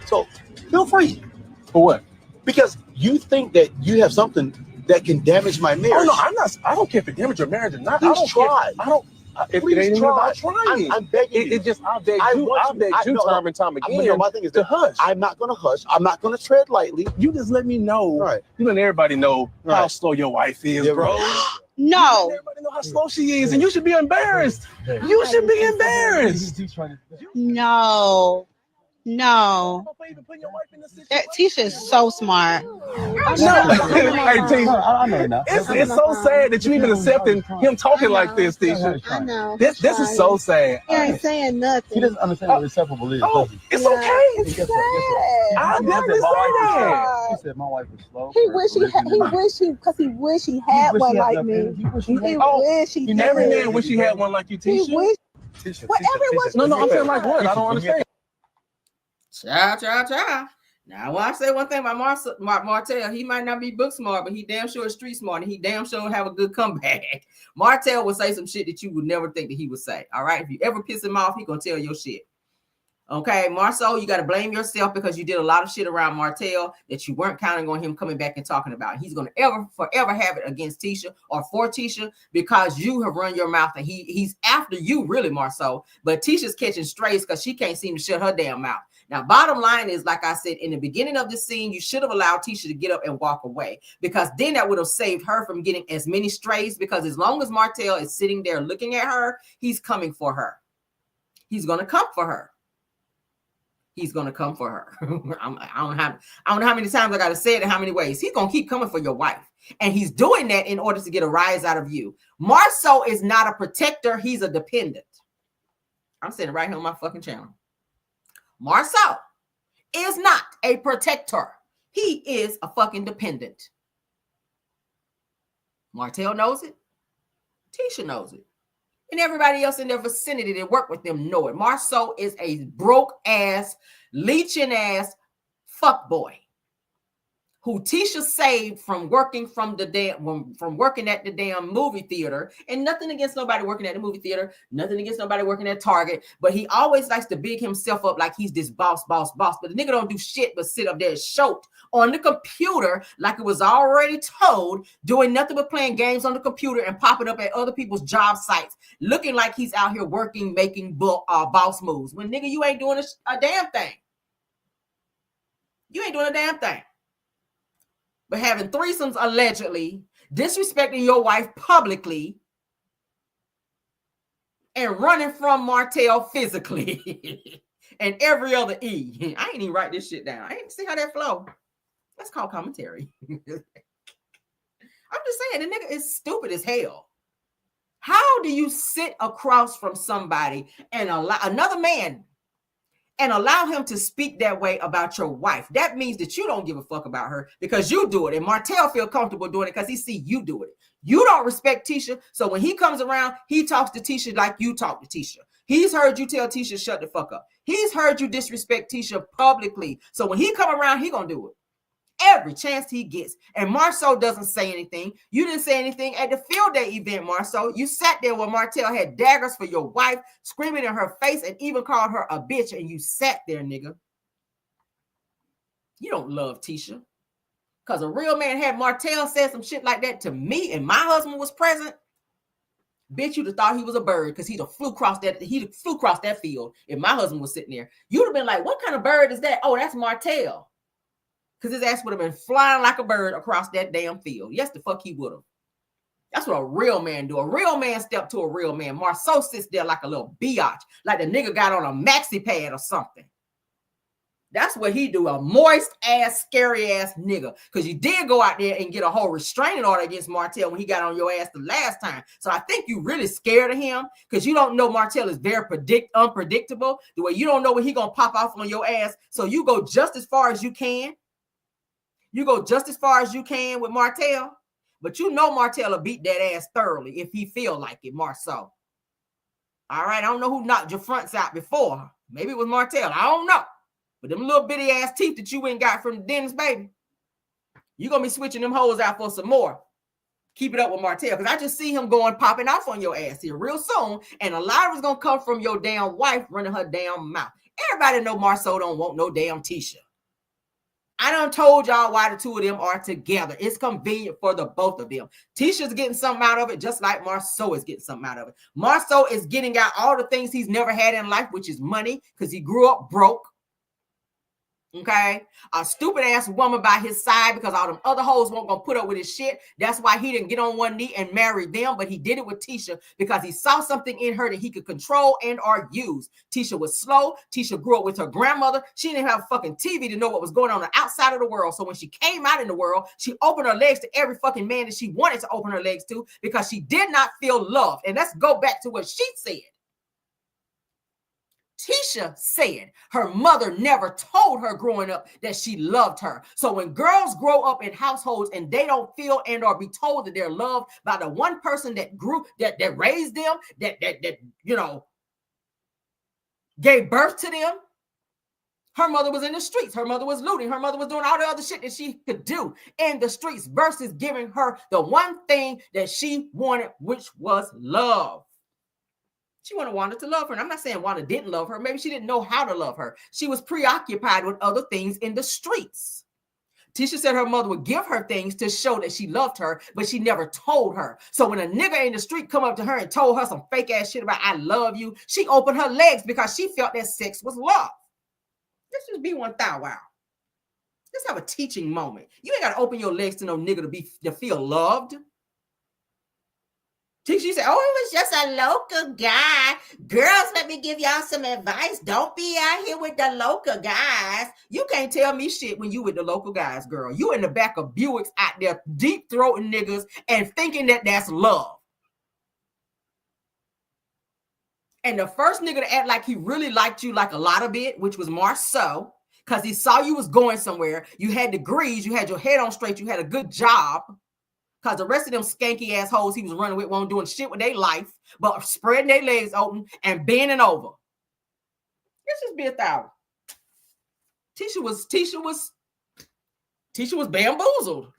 So feel free. For what? Because you think that you have something that can damage my marriage. Oh no, I'm not. I don't care if it damages your marriage or not. Please try. I If Please it ain't even try. about trying. I'm begging you. It just, I beg you time and time again. No, my thing is to hush. I'm not going to hush. I'm not going to tread lightly. You just let me know. Right. You let everybody know how Right. slow your wife is, Yeah, bro. right. No. Let everybody know how slow she is, and you should be embarrassed. You should be embarrassed. No. No. Tisha is so smart. No. Hey, Tisha. I know now. It's so sad that you even accepting him talking like this, Tisha. I know. This is so sad. He ain't saying He nothing. doesn't understand what acceptable is. Oh, does he? it's okay. It's sad. I definitely say that. He said my wife is slow. He wish he had one like me. He wish he did. Every man wish he had one like you, He Tisha. wish. Well, everyone. No, I'm saying like what? I don't understand. Child. Now, I want to say one thing about Martell. He might not be book smart, but he damn sure is street smart, and he damn sure have a good comeback. Martell would say some shit that you would never think that he would say. All right, if you ever piss him off, he gonna tell your shit. Okay, Marsau, you got to blame yourself because you did a lot of shit around Martell that you weren't counting on him coming back and talking about. He's gonna forever have it against Tisha or for Tisha because you have run your mouth, and he's after you, really, Marsau. But Tisha's catching strays because she can't seem to shut her damn mouth. Now, bottom line is, like I said, in the beginning of the scene, you should have allowed Tisha to get up and walk away, because then that would have saved her from getting as many strays, because as long as Martell is sitting there looking at her, he's coming for her. He's going to come for her. He's going to come for her. I don't know how many times I got to say it in how many ways. He's going to keep coming for your wife. And he's doing that in order to get a rise out of you. Marsau is not a protector. He's a dependent. I'm sitting right here on my fucking channel. Marsau is not a protector. He is a fucking dependent. Martell knows it. Tisha knows it. And everybody else in their vicinity that work with them know it. Marsau is a broke ass, leeching ass fuck boy who Tisha saved from working from working at the damn movie theater. And nothing against nobody working at the movie theater, nothing against nobody working at Target, but he always likes to big himself up like he's this boss. But the nigga don't do shit but sit up there and shout on the computer like it was already told, doing nothing but playing games on the computer and popping up at other people's job sites, looking like he's out here working, making boss moves. When nigga, you ain't doing a damn thing. You ain't doing a damn thing. But having threesomes allegedly, disrespecting your wife publicly, and running from Martell physically, and every other E. I ain't even write this shit down. I ain't see how that flow. That's called commentary. I'm just saying, the nigga is stupid as hell. How do you sit across from somebody and allow another man and allow him to speak that way about your wife? That means that you don't give a fuck about her because you do it. And Martell feel comfortable doing it because he see you do it. You don't respect Tisha. So when he comes around, he talks to Tisha like you talk to Tisha. He's heard you tell Tisha, shut the fuck up. He's heard you disrespect Tisha publicly. So when he come around, he gonna do it every chance he gets. And Marsau doesn't say anything. You didn't say anything at the field day event, Marsau. You sat there where Martell had daggers for your wife, screaming in her face, and even called her a bitch, and you sat there, nigga. You don't love Tisha. Because a real man had Martell said some shit like that to me and my husband was present, bitch, you'd have thought he was a bird because he'd have flew across that field if my husband was sitting there. You'd have been like, what kind of bird is that? Oh, that's Martell. Because his ass would have been flying like a bird across that damn field. Yes, the fuck he would have. That's what a real man do. A real man step to a real man. Marsau sits there like a little biatch, like the nigga got on a maxi pad or something. That's what he do, a moist ass, scary ass nigga. Because you did go out there and get a whole restraining order against Martell when he got on your ass the last time. So I think you really scared of him because you don't know Martell is very unpredictable. The way you don't know when he gonna pop off on your ass. So you go just as far as you can. You go just as far as you can with Martell, but you know Martell will beat that ass thoroughly if he feel like it, Marsau. All right, I don't know who knocked your fronts out before. Maybe it was Martell. I don't know. But them little bitty ass teeth that you ain't got from the dentist, baby, you going to be switching them hoes out for some more. Keep it up with Martell, because I just see him popping off on your ass here real soon, and a lot of it's going to come from your damn wife running her damn mouth. Everybody know Marsau don't want no damn Tisha. I done told y'all why the two of them are together. It's convenient for the both of them. Tisha's getting something out of it, just like Marsau is getting something out of it. Marsau is getting out all the things he's never had in life, which is money, because he grew up broke. Okay, a stupid ass woman by his side because all them other hoes weren't gonna put up with his shit. That's why he didn't get on one knee and marry them, but he did it with Tisha because he saw something in her that he could control and or use. Tisha was slow. Tisha grew up with her grandmother. She didn't have a fucking TV to know what was going on outside of the world. So when she came out in the world, she opened her legs to every fucking man that she wanted to open her legs to because she did not feel loved. And let's go back to what she said. Tisha said her mother never told her growing up that she loved her. So when girls grow up in households and they don't feel and or be told that they're loved by the one person that grew, that raised them, that you know, gave birth to them, her mother was in the streets. Her mother was looting. Her mother was doing all the other shit that she could do in the streets versus giving her the one thing that she wanted, which was love. She wanted to love her. And I'm not saying Wanda didn't love her. Maybe she didn't know how to love her. She was preoccupied with other things in the streets. Tisha said her mother would give her things to show that she loved her, but she never told her. So when a nigga in the street come up to her and told her some fake ass shit about I love you, she opened her legs because she felt that sex was love. Let's just be one thou wow. Let's have a teaching moment. You ain't got to open your legs to no nigga to feel loved. She said, oh, it was just a local guy. Girls, let me give y'all some advice. Don't be out here with the local guys. You can't tell me shit when you with the local guys, girl. You in the back of Buicks out there deep-throating niggas and thinking that that's love. And the first nigga to act like he really liked you like a lot of it, which was Marsau, because he saw you was going somewhere. You had degrees. You had your head on straight. You had a good job. Because the rest of them skanky assholes he was running with weren't doing shit with their life, but spreading their legs open and bending over. Let's just be a thousand. Tisha was bamboozled.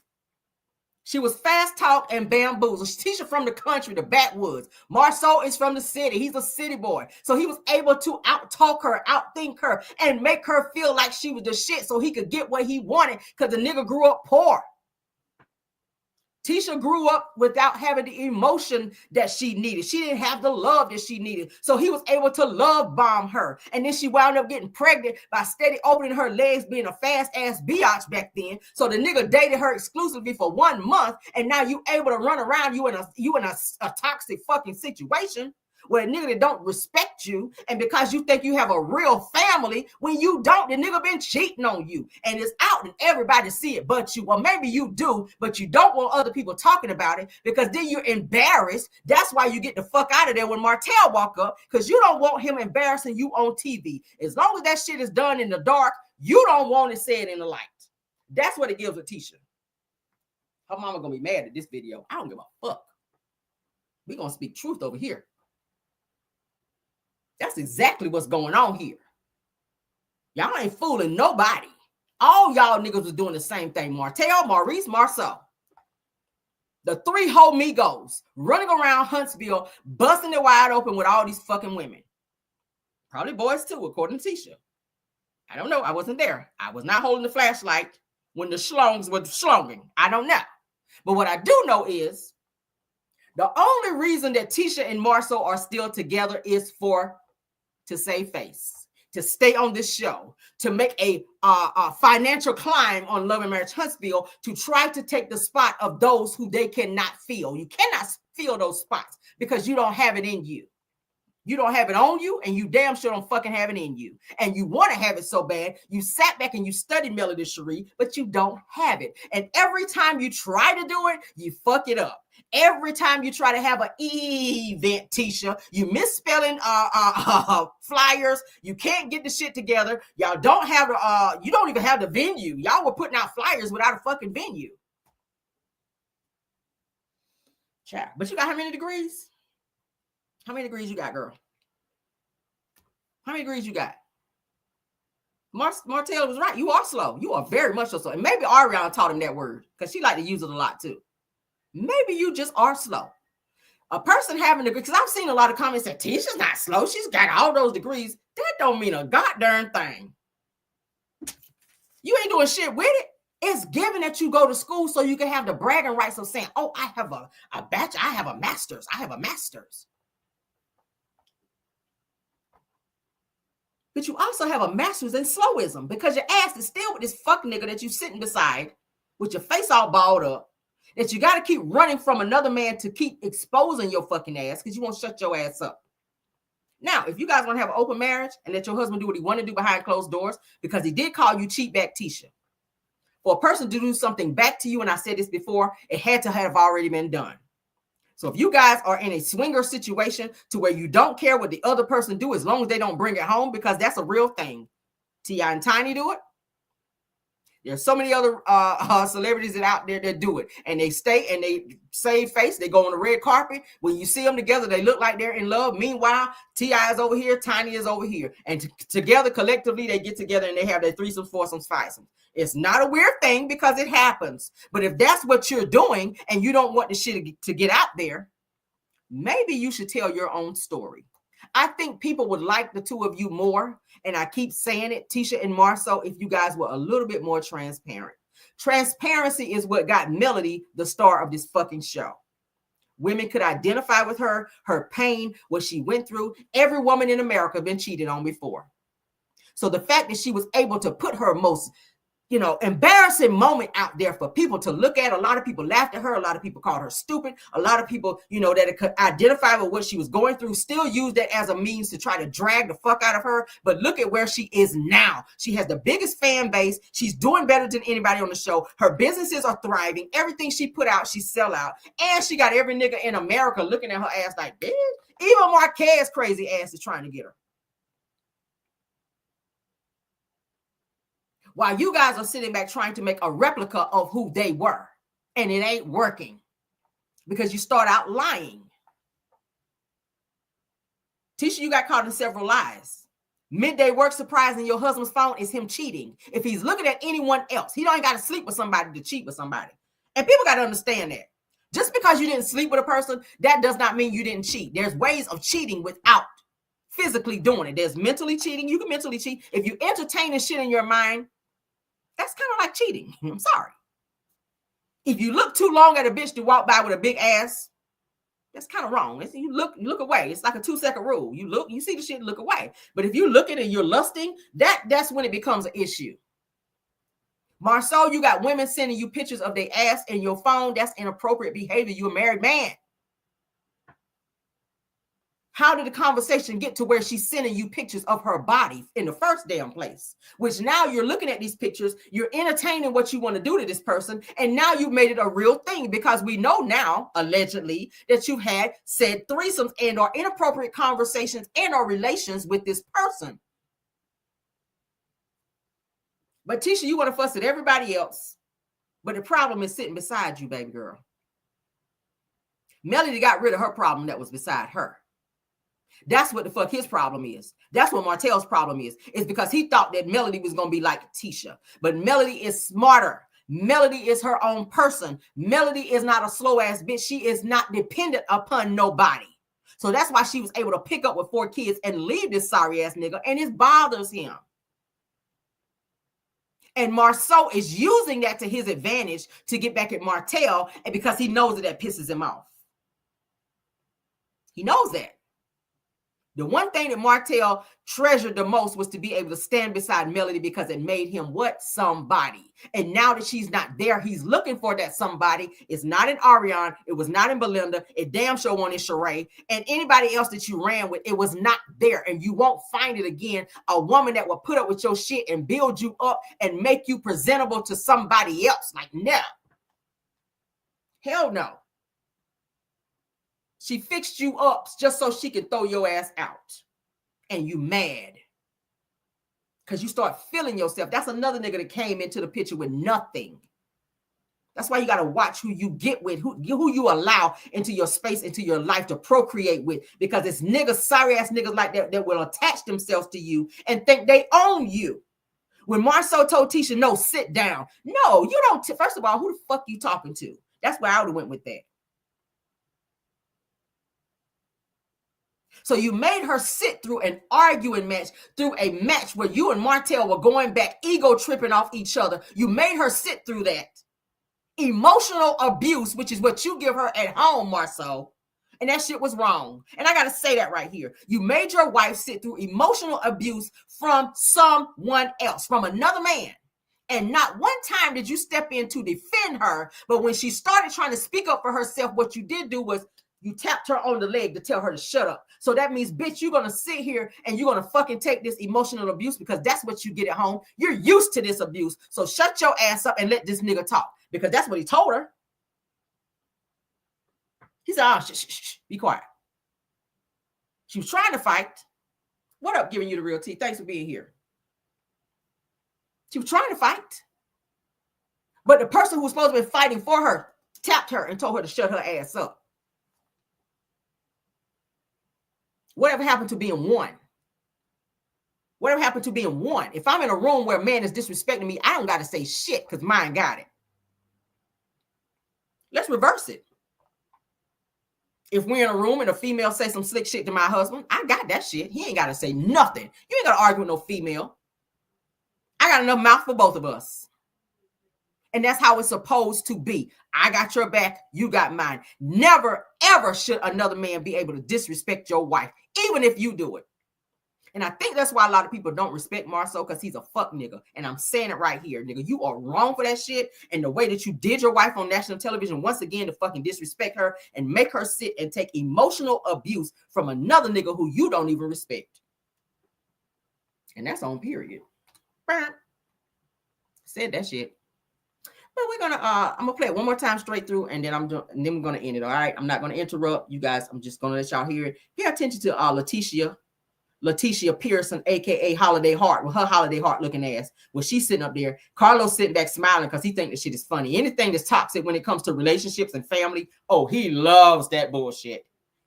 She was fast talk and bamboozled. Tisha from the country, the backwoods. Marsau is from the city. He's a city boy. So he was able to out-talk her, out-think her, and make her feel like she was the shit so he could get what he wanted because the nigga grew up poor. Tisha grew up without having the emotion that she needed. She didn't have the love that she needed. So he was able to love bomb her. And then she wound up getting pregnant by steady opening her legs, being a fast ass biatch back then. So the nigga dated her exclusively for 1 month. And now you able to run around you in a toxic fucking situation where a nigga that don't respect you, and because you think you have a real family, when you don't, the nigga been cheating on you, and it's out and everybody see it but you. Well, maybe you do, but you don't want other people talking about it because then you're embarrassed. That's why you get the fuck out of there when Martell walk up, because you don't want him embarrassing you on TV. As long as that shit is done in the dark, you don't want it said in the light. That's what it gives with Tisha. Her mama gonna be mad at this video. I don't give a fuck. We gonna speak truth over here. That's exactly what's going on here. Y'all ain't fooling nobody. All y'all niggas was doing the same thing. Martell, Maurice, Marsau. The three homegos running around Huntsville, busting it wide open with all these fucking women. Probably boys too, according to Tisha. I don't know. I wasn't there. I was not holding the flashlight when the schlongs were schlonging. I don't know. But what I do know is the only reason that Tisha and Marsau are still together is to save face, to stay on this show, to make a financial climb on Love and Marriage Huntsville, to try to take the spot of those who they cannot feel. You cannot feel those spots because you don't have it in you. You don't have it on you, and you damn sure don't fucking have it in you. And you want to have it so bad, you sat back and you studied Melody Cherie, but you don't have it. And every time you try to do it, you fuck it up. Every time you try to have an event, Tisha, you misspelling flyers. You can't get the shit together. Y'all don't have you don't even have the venue. Y'all were putting out flyers without a fucking venue. Child, but you got how many degrees? How many degrees you got, girl? How many degrees you got? Martell was right. You are slow. You are very much so slow. And maybe Ariana taught him that word because she liked to use it a lot too. Maybe you just are slow. A person having a degree, because I've seen a lot of comments that Tisha's not slow. She's got all those degrees. That don't mean a goddamn thing. You ain't doing shit with it. It's given that you go to school so you can have the bragging rights of saying, oh, I have a bachelor, I have a master's, I have a master's. But you also have a master's in slowism because your ass is still with this fuck nigga that you sitting beside with your face all balled up, that you got to keep running from another man to keep exposing your fucking ass because you won't shut your ass up. Now, if you guys want to have an open marriage and let your husband do what he want to do behind closed doors, because he did call you cheat back Tisha. For a person to do something back to you, and I said this before, it had to have already been done. So if you guys are in a swinger situation to where you don't care what the other person do as long as they don't bring it home, because that's a real thing. T.I. and Tiny do it. There's so many other celebrities that out there that do it. And they stay and they save face. They go on the red carpet. When you see them together, they look like they're in love. Meanwhile, T.I. is over here, Tiny is over here. And together, collectively, they get together and they have their threesomes, foursomes, fivesomes. It's not a weird thing because it happens. But if that's what you're doing and you don't want the shit to get out there, maybe you should tell your own story. I think people would like the two of you more. And I keep saying it, Tisha and Marsau, if you guys were a little bit more transparent. Transparency is what got Melody the star of this fucking show. Women could identify with her pain, what she went through. Every woman in America been cheated on before. So the fact that she was able to put her most embarrassing moment out there for people to look at. A lot of people laughed at her. A lot of people called her stupid. A lot of people, that could identify with what she was going through, still used that as a means to try to drag the fuck out of her. But look at where she is now. She has the biggest fan base. She's doing better than anybody on the show. Her businesses are thriving. Everything she put out, she sell out. And she got every nigga in America looking at her ass like, bitch, even Marquez's crazy ass is trying to get her. While you guys are sitting back trying to make a replica of who they were. And it ain't working. Because you start out lying. Tisha, you got caught in several lies. Midday work surprising your husband's phone is him cheating. If he's looking at anyone else, he don't got to sleep with somebody to cheat with somebody. And people got to understand that. Just because you didn't sleep with a person, that does not mean you didn't cheat. There's ways of cheating without physically doing it. There's mentally cheating. You can mentally cheat. If you entertain and shit in your mind, that's kind of like cheating. I'm sorry. If you look too long at a bitch to walk by with a big ass, that's kind of wrong. You look away. It's like a 2-second rule. You look, you see the shit, look away. But if you look at it and you're lusting, that's when it becomes an issue. Marsau, you got women sending you pictures of their ass in your phone. That's inappropriate behavior. You're a married man. How did the conversation get to where she's sending you pictures of her body in the first damn place? Which now you're looking at these pictures, you're entertaining what you want to do to this person, and now you've made it a real thing because we know now, allegedly, that you had said threesomes and or inappropriate conversations and or relations with this person. But Tisha, you want to fuss at everybody else, but the problem is sitting beside you, baby girl. Melody got rid of her problem that was beside her. That's what the fuck his problem is. That's what Martell's problem is. It's because he thought that Melody was going to be like Tisha. But Melody is smarter. Melody is her own person. Melody is not a slow ass bitch. She is not dependent upon nobody. So that's why she was able to pick up with 4 kids and leave this sorry ass nigga. And it bothers him. And Marsau is using that to his advantage to get back at Martell, and because he knows that pisses him off. He knows that. The one thing that Martell treasured the most was to be able to stand beside Melody because it made him what? Somebody. And now that she's not there, he's looking for that somebody. It's not in Ariane. It was not in Belinda. It damn sure wasn't in Sheree. And anybody else that you ran with, it was not there. And you won't find it again. A woman that will put up with your shit and build you up and make you presentable to somebody else. Like, no. Hell no. She fixed you up just so she can throw your ass out. And you mad. Because you start feeling yourself. That's another nigga that came into the picture with nothing. That's why you got to watch who you get with, who you allow into your space, into your life to procreate with. Because it's niggas, sorry ass niggas like that will attach themselves to you and think they own you. When Marsau told Tisha, no, sit down. No, you don't. First of all, who the fuck you talking to? That's where I would have went with that. So you made her sit through an arguing match, through a match where you and Martell were going back, ego tripping off each other. You made her sit through that. Emotional abuse, which is what you give her at home, Marsau. And that shit was wrong. And I got to say that right here. You made your wife sit through emotional abuse from someone else, from another man. And not one time did you step in to defend her. But when she started trying to speak up for herself, what you did do was you tapped her on the leg to tell her to shut up. So that means, bitch, you're going to sit here and you're going to fucking take this emotional abuse because that's what you get at home. You're used to this abuse. So shut your ass up and let this nigga talk, because that's what he told her. He said, oh, shh, be quiet. She was trying to fight. What up, giving you the real tea? Thanks for being here. She was trying to fight. But the person who was supposed to be fighting for her tapped her and told her to shut her ass up. Whatever happened to being one? Whatever happened to being one? If I'm in a room where a man is disrespecting me, I don't got to say shit because mine got it. Let's reverse it. If we're in a room and a female say some slick shit to my husband, I got that shit. He ain't got to say nothing. You ain't got to argue with no female. I got enough mouth for both of us. And that's how it's supposed to be. I got your back. You got mine. Never, ever should another man be able to disrespect your wife, even if you do it. And I think that's why a lot of people don't respect Marsau, because he's a fuck nigga. And I'm saying it right here, nigga. You are wrong for that shit. And the way that you did your wife on national television, once again, to fucking disrespect her and make her sit and take emotional abuse from another nigga who you don't even respect. And that's on period. Said that shit. But we're gonna I'm gonna play it one more time straight through, and then we're gonna end it. All right. I'm not gonna interrupt you guys. I'm just gonna let y'all hear it. Pay attention to Letitia Pearson, aka Holiday Heart, with her Holiday Heart looking ass. When she's sitting up there, Carlos sitting back smiling because he thinks that shit is funny. Anything that's toxic when it comes to relationships and family, oh, he loves that bullshit.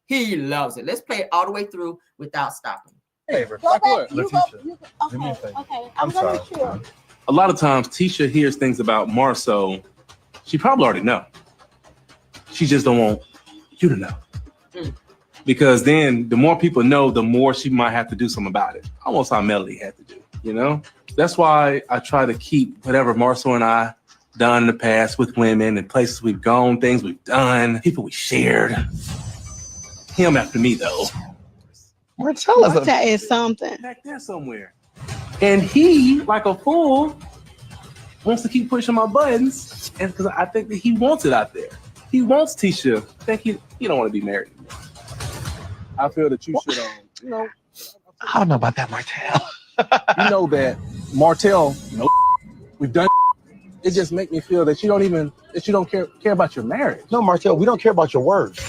He loves it. Let's play it all the way through without stopping. Favor. Go Like back. what? You Letitia. go. Do me a Okay. favor. Okay. I'm gonna sorry. chill. A lot of times Tisha hears things about Marsau. She probably already know. She just don't want you to know. Because then the more people know, the more she might have to do something about it. Almost how Melody had to do, you know? That's why I try to keep whatever Marsau and I done in the past with women and places we've gone, things we've done, people we shared. Him after me, though. Martell is something. Back there somewhere. And he, like a fool, wants to keep pushing my buttons, and because I think that he wants it out there. He wants Tisha. I think he don't want to be married anymore. I feel that you should, you know. I don't know about that, Martell. You know that Martell, we've done. It just makes me feel that you don't care about your marriage. No, Martell, we don't care about your words.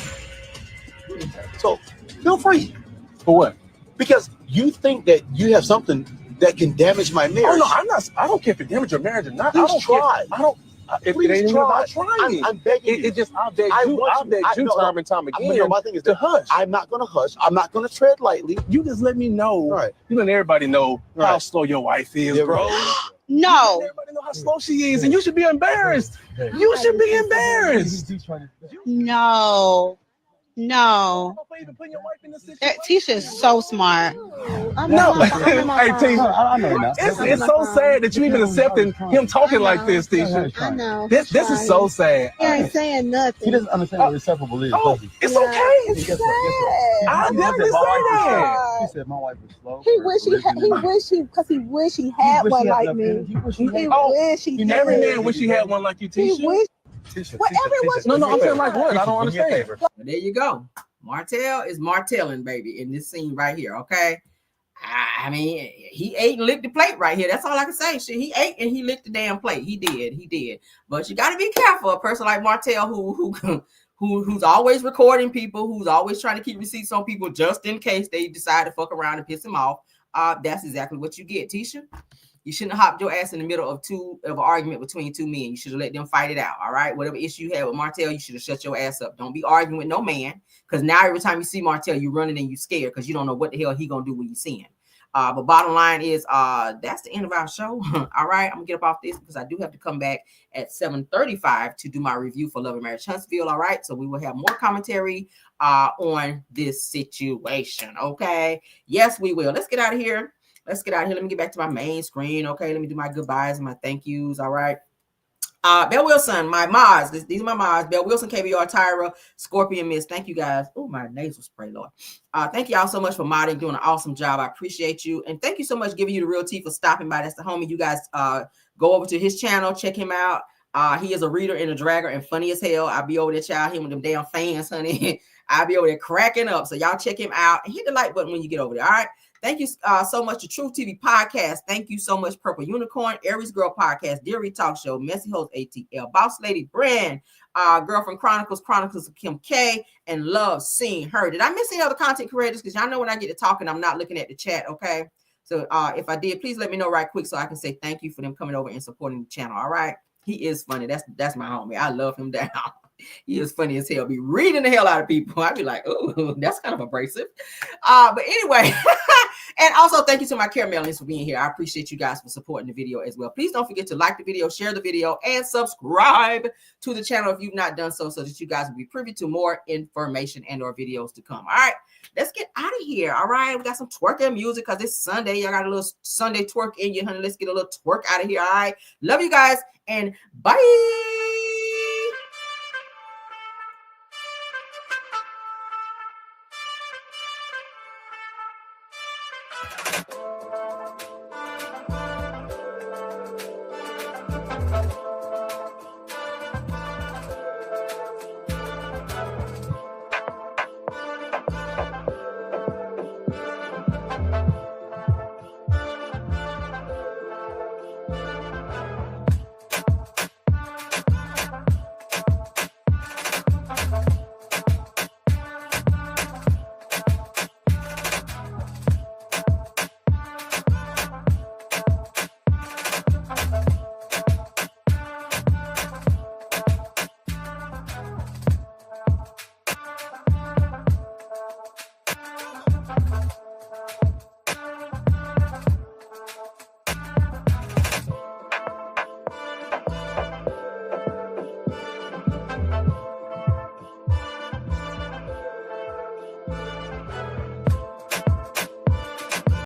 So feel free. For what? Because you think that you have something that can damage my marriage. Oh no, I'm not. I don't care if it damage your marriage or not. Please I don't try. Care. I don't. It ain't even about trying. I'm begging you. It just I'll beg you time and time again. My thing is to hush. I'm not gonna hush. I'm not gonna tread lightly. You just let me know. Right. You let everybody know how slow your wife is, bro. No. Let everybody know how slow she is, and you should be embarrassed. You should be embarrassed. No. No. Tisha is so smart. No, hey T, it's so sad that you even accepting him talking like this, Tisha. I know. This is so sad. He ain't saying nothing. He doesn't understand what acceptable is. Oh, it's okay. I definitely say that. He said my wife is slow. He wish he had one like me. Every man wish he had one like you, Tisha. No, I'm saying like what? I don't understand. Well, there you go. Martell is Martelling, baby, in this scene right here, okay? I mean, he ate and licked the plate right here. That's all I can say. Shit, he ate and he licked the damn plate. He did. But you got to be careful. A person like Martell who's always recording people, who's always trying to keep receipts on people just in case they decide to fuck around and piss him off. That's exactly what you get, Tisha. You shouldn't have hopped your ass in the middle of an argument between two men. You should have let them fight it out. All right. Whatever issue you had with Martell, you should have shut your ass up. Don't be arguing with no man. Because now every time you see Martell, you running and you scared because you don't know what the hell he gonna do when you see him. But bottom line is, that's the end of our show. All right, I'm gonna get up off this because I do have to come back at 7:35 to do my review for Love and Marriage Huntsville. All right, so we will have more commentary on this situation. Okay, yes, we will. Let's get out of here. Let me get back to my main screen. Okay, let me do my goodbyes and my thank yous. All right. Belle Wilson, my mods. These are my mods. Belle Wilson, KBR, Tyra, Scorpion Miss. Thank you guys. Oh, my nasal spray, Lord. Thank y'all so much for modding, doing an awesome job. I appreciate you. And thank you so much, Giving You the Real Tea, for stopping by. That's the homie. You guys go over to his channel, check him out. He is a reader and a dragger and funny as hell. I'll be over there, child, him with them damn fans, honey. I'll be over there cracking up. So y'all check him out and hit the like button when you get over there. All right. Thank you so much to Truth TV Podcast. Thank you so much, Purple Unicorn, Aries Girl Podcast, Deary Talk Show, Messy Host ATL, Boss Lady Brand, Girlfriend Chronicles, Chronicles of Kim K, and Love Seeing Her. Did I miss any other content creators? Because y'all know when I get to talking, I'm not looking at the chat, okay? So if I did, please let me know right quick so I can say thank you for them coming over and supporting the channel, all right? He is funny. That's my homie. I love him down. He is funny as hell. Be reading the hell out of people. I'd be like, oh, that's kind of abrasive. But anyway, and also thank you to my caramelians for being here. I appreciate you guys for supporting the video as well. Please don't forget to like the video, share the video, and subscribe to the channel if you've not done so that you guys will be privy to more information and or videos to come. All right, let's get out of here. All right, we got some twerking music because it's Sunday. Y'all got a little Sunday twerk in you, honey. Let's get a little twerk out of here. All right, love you guys and bye.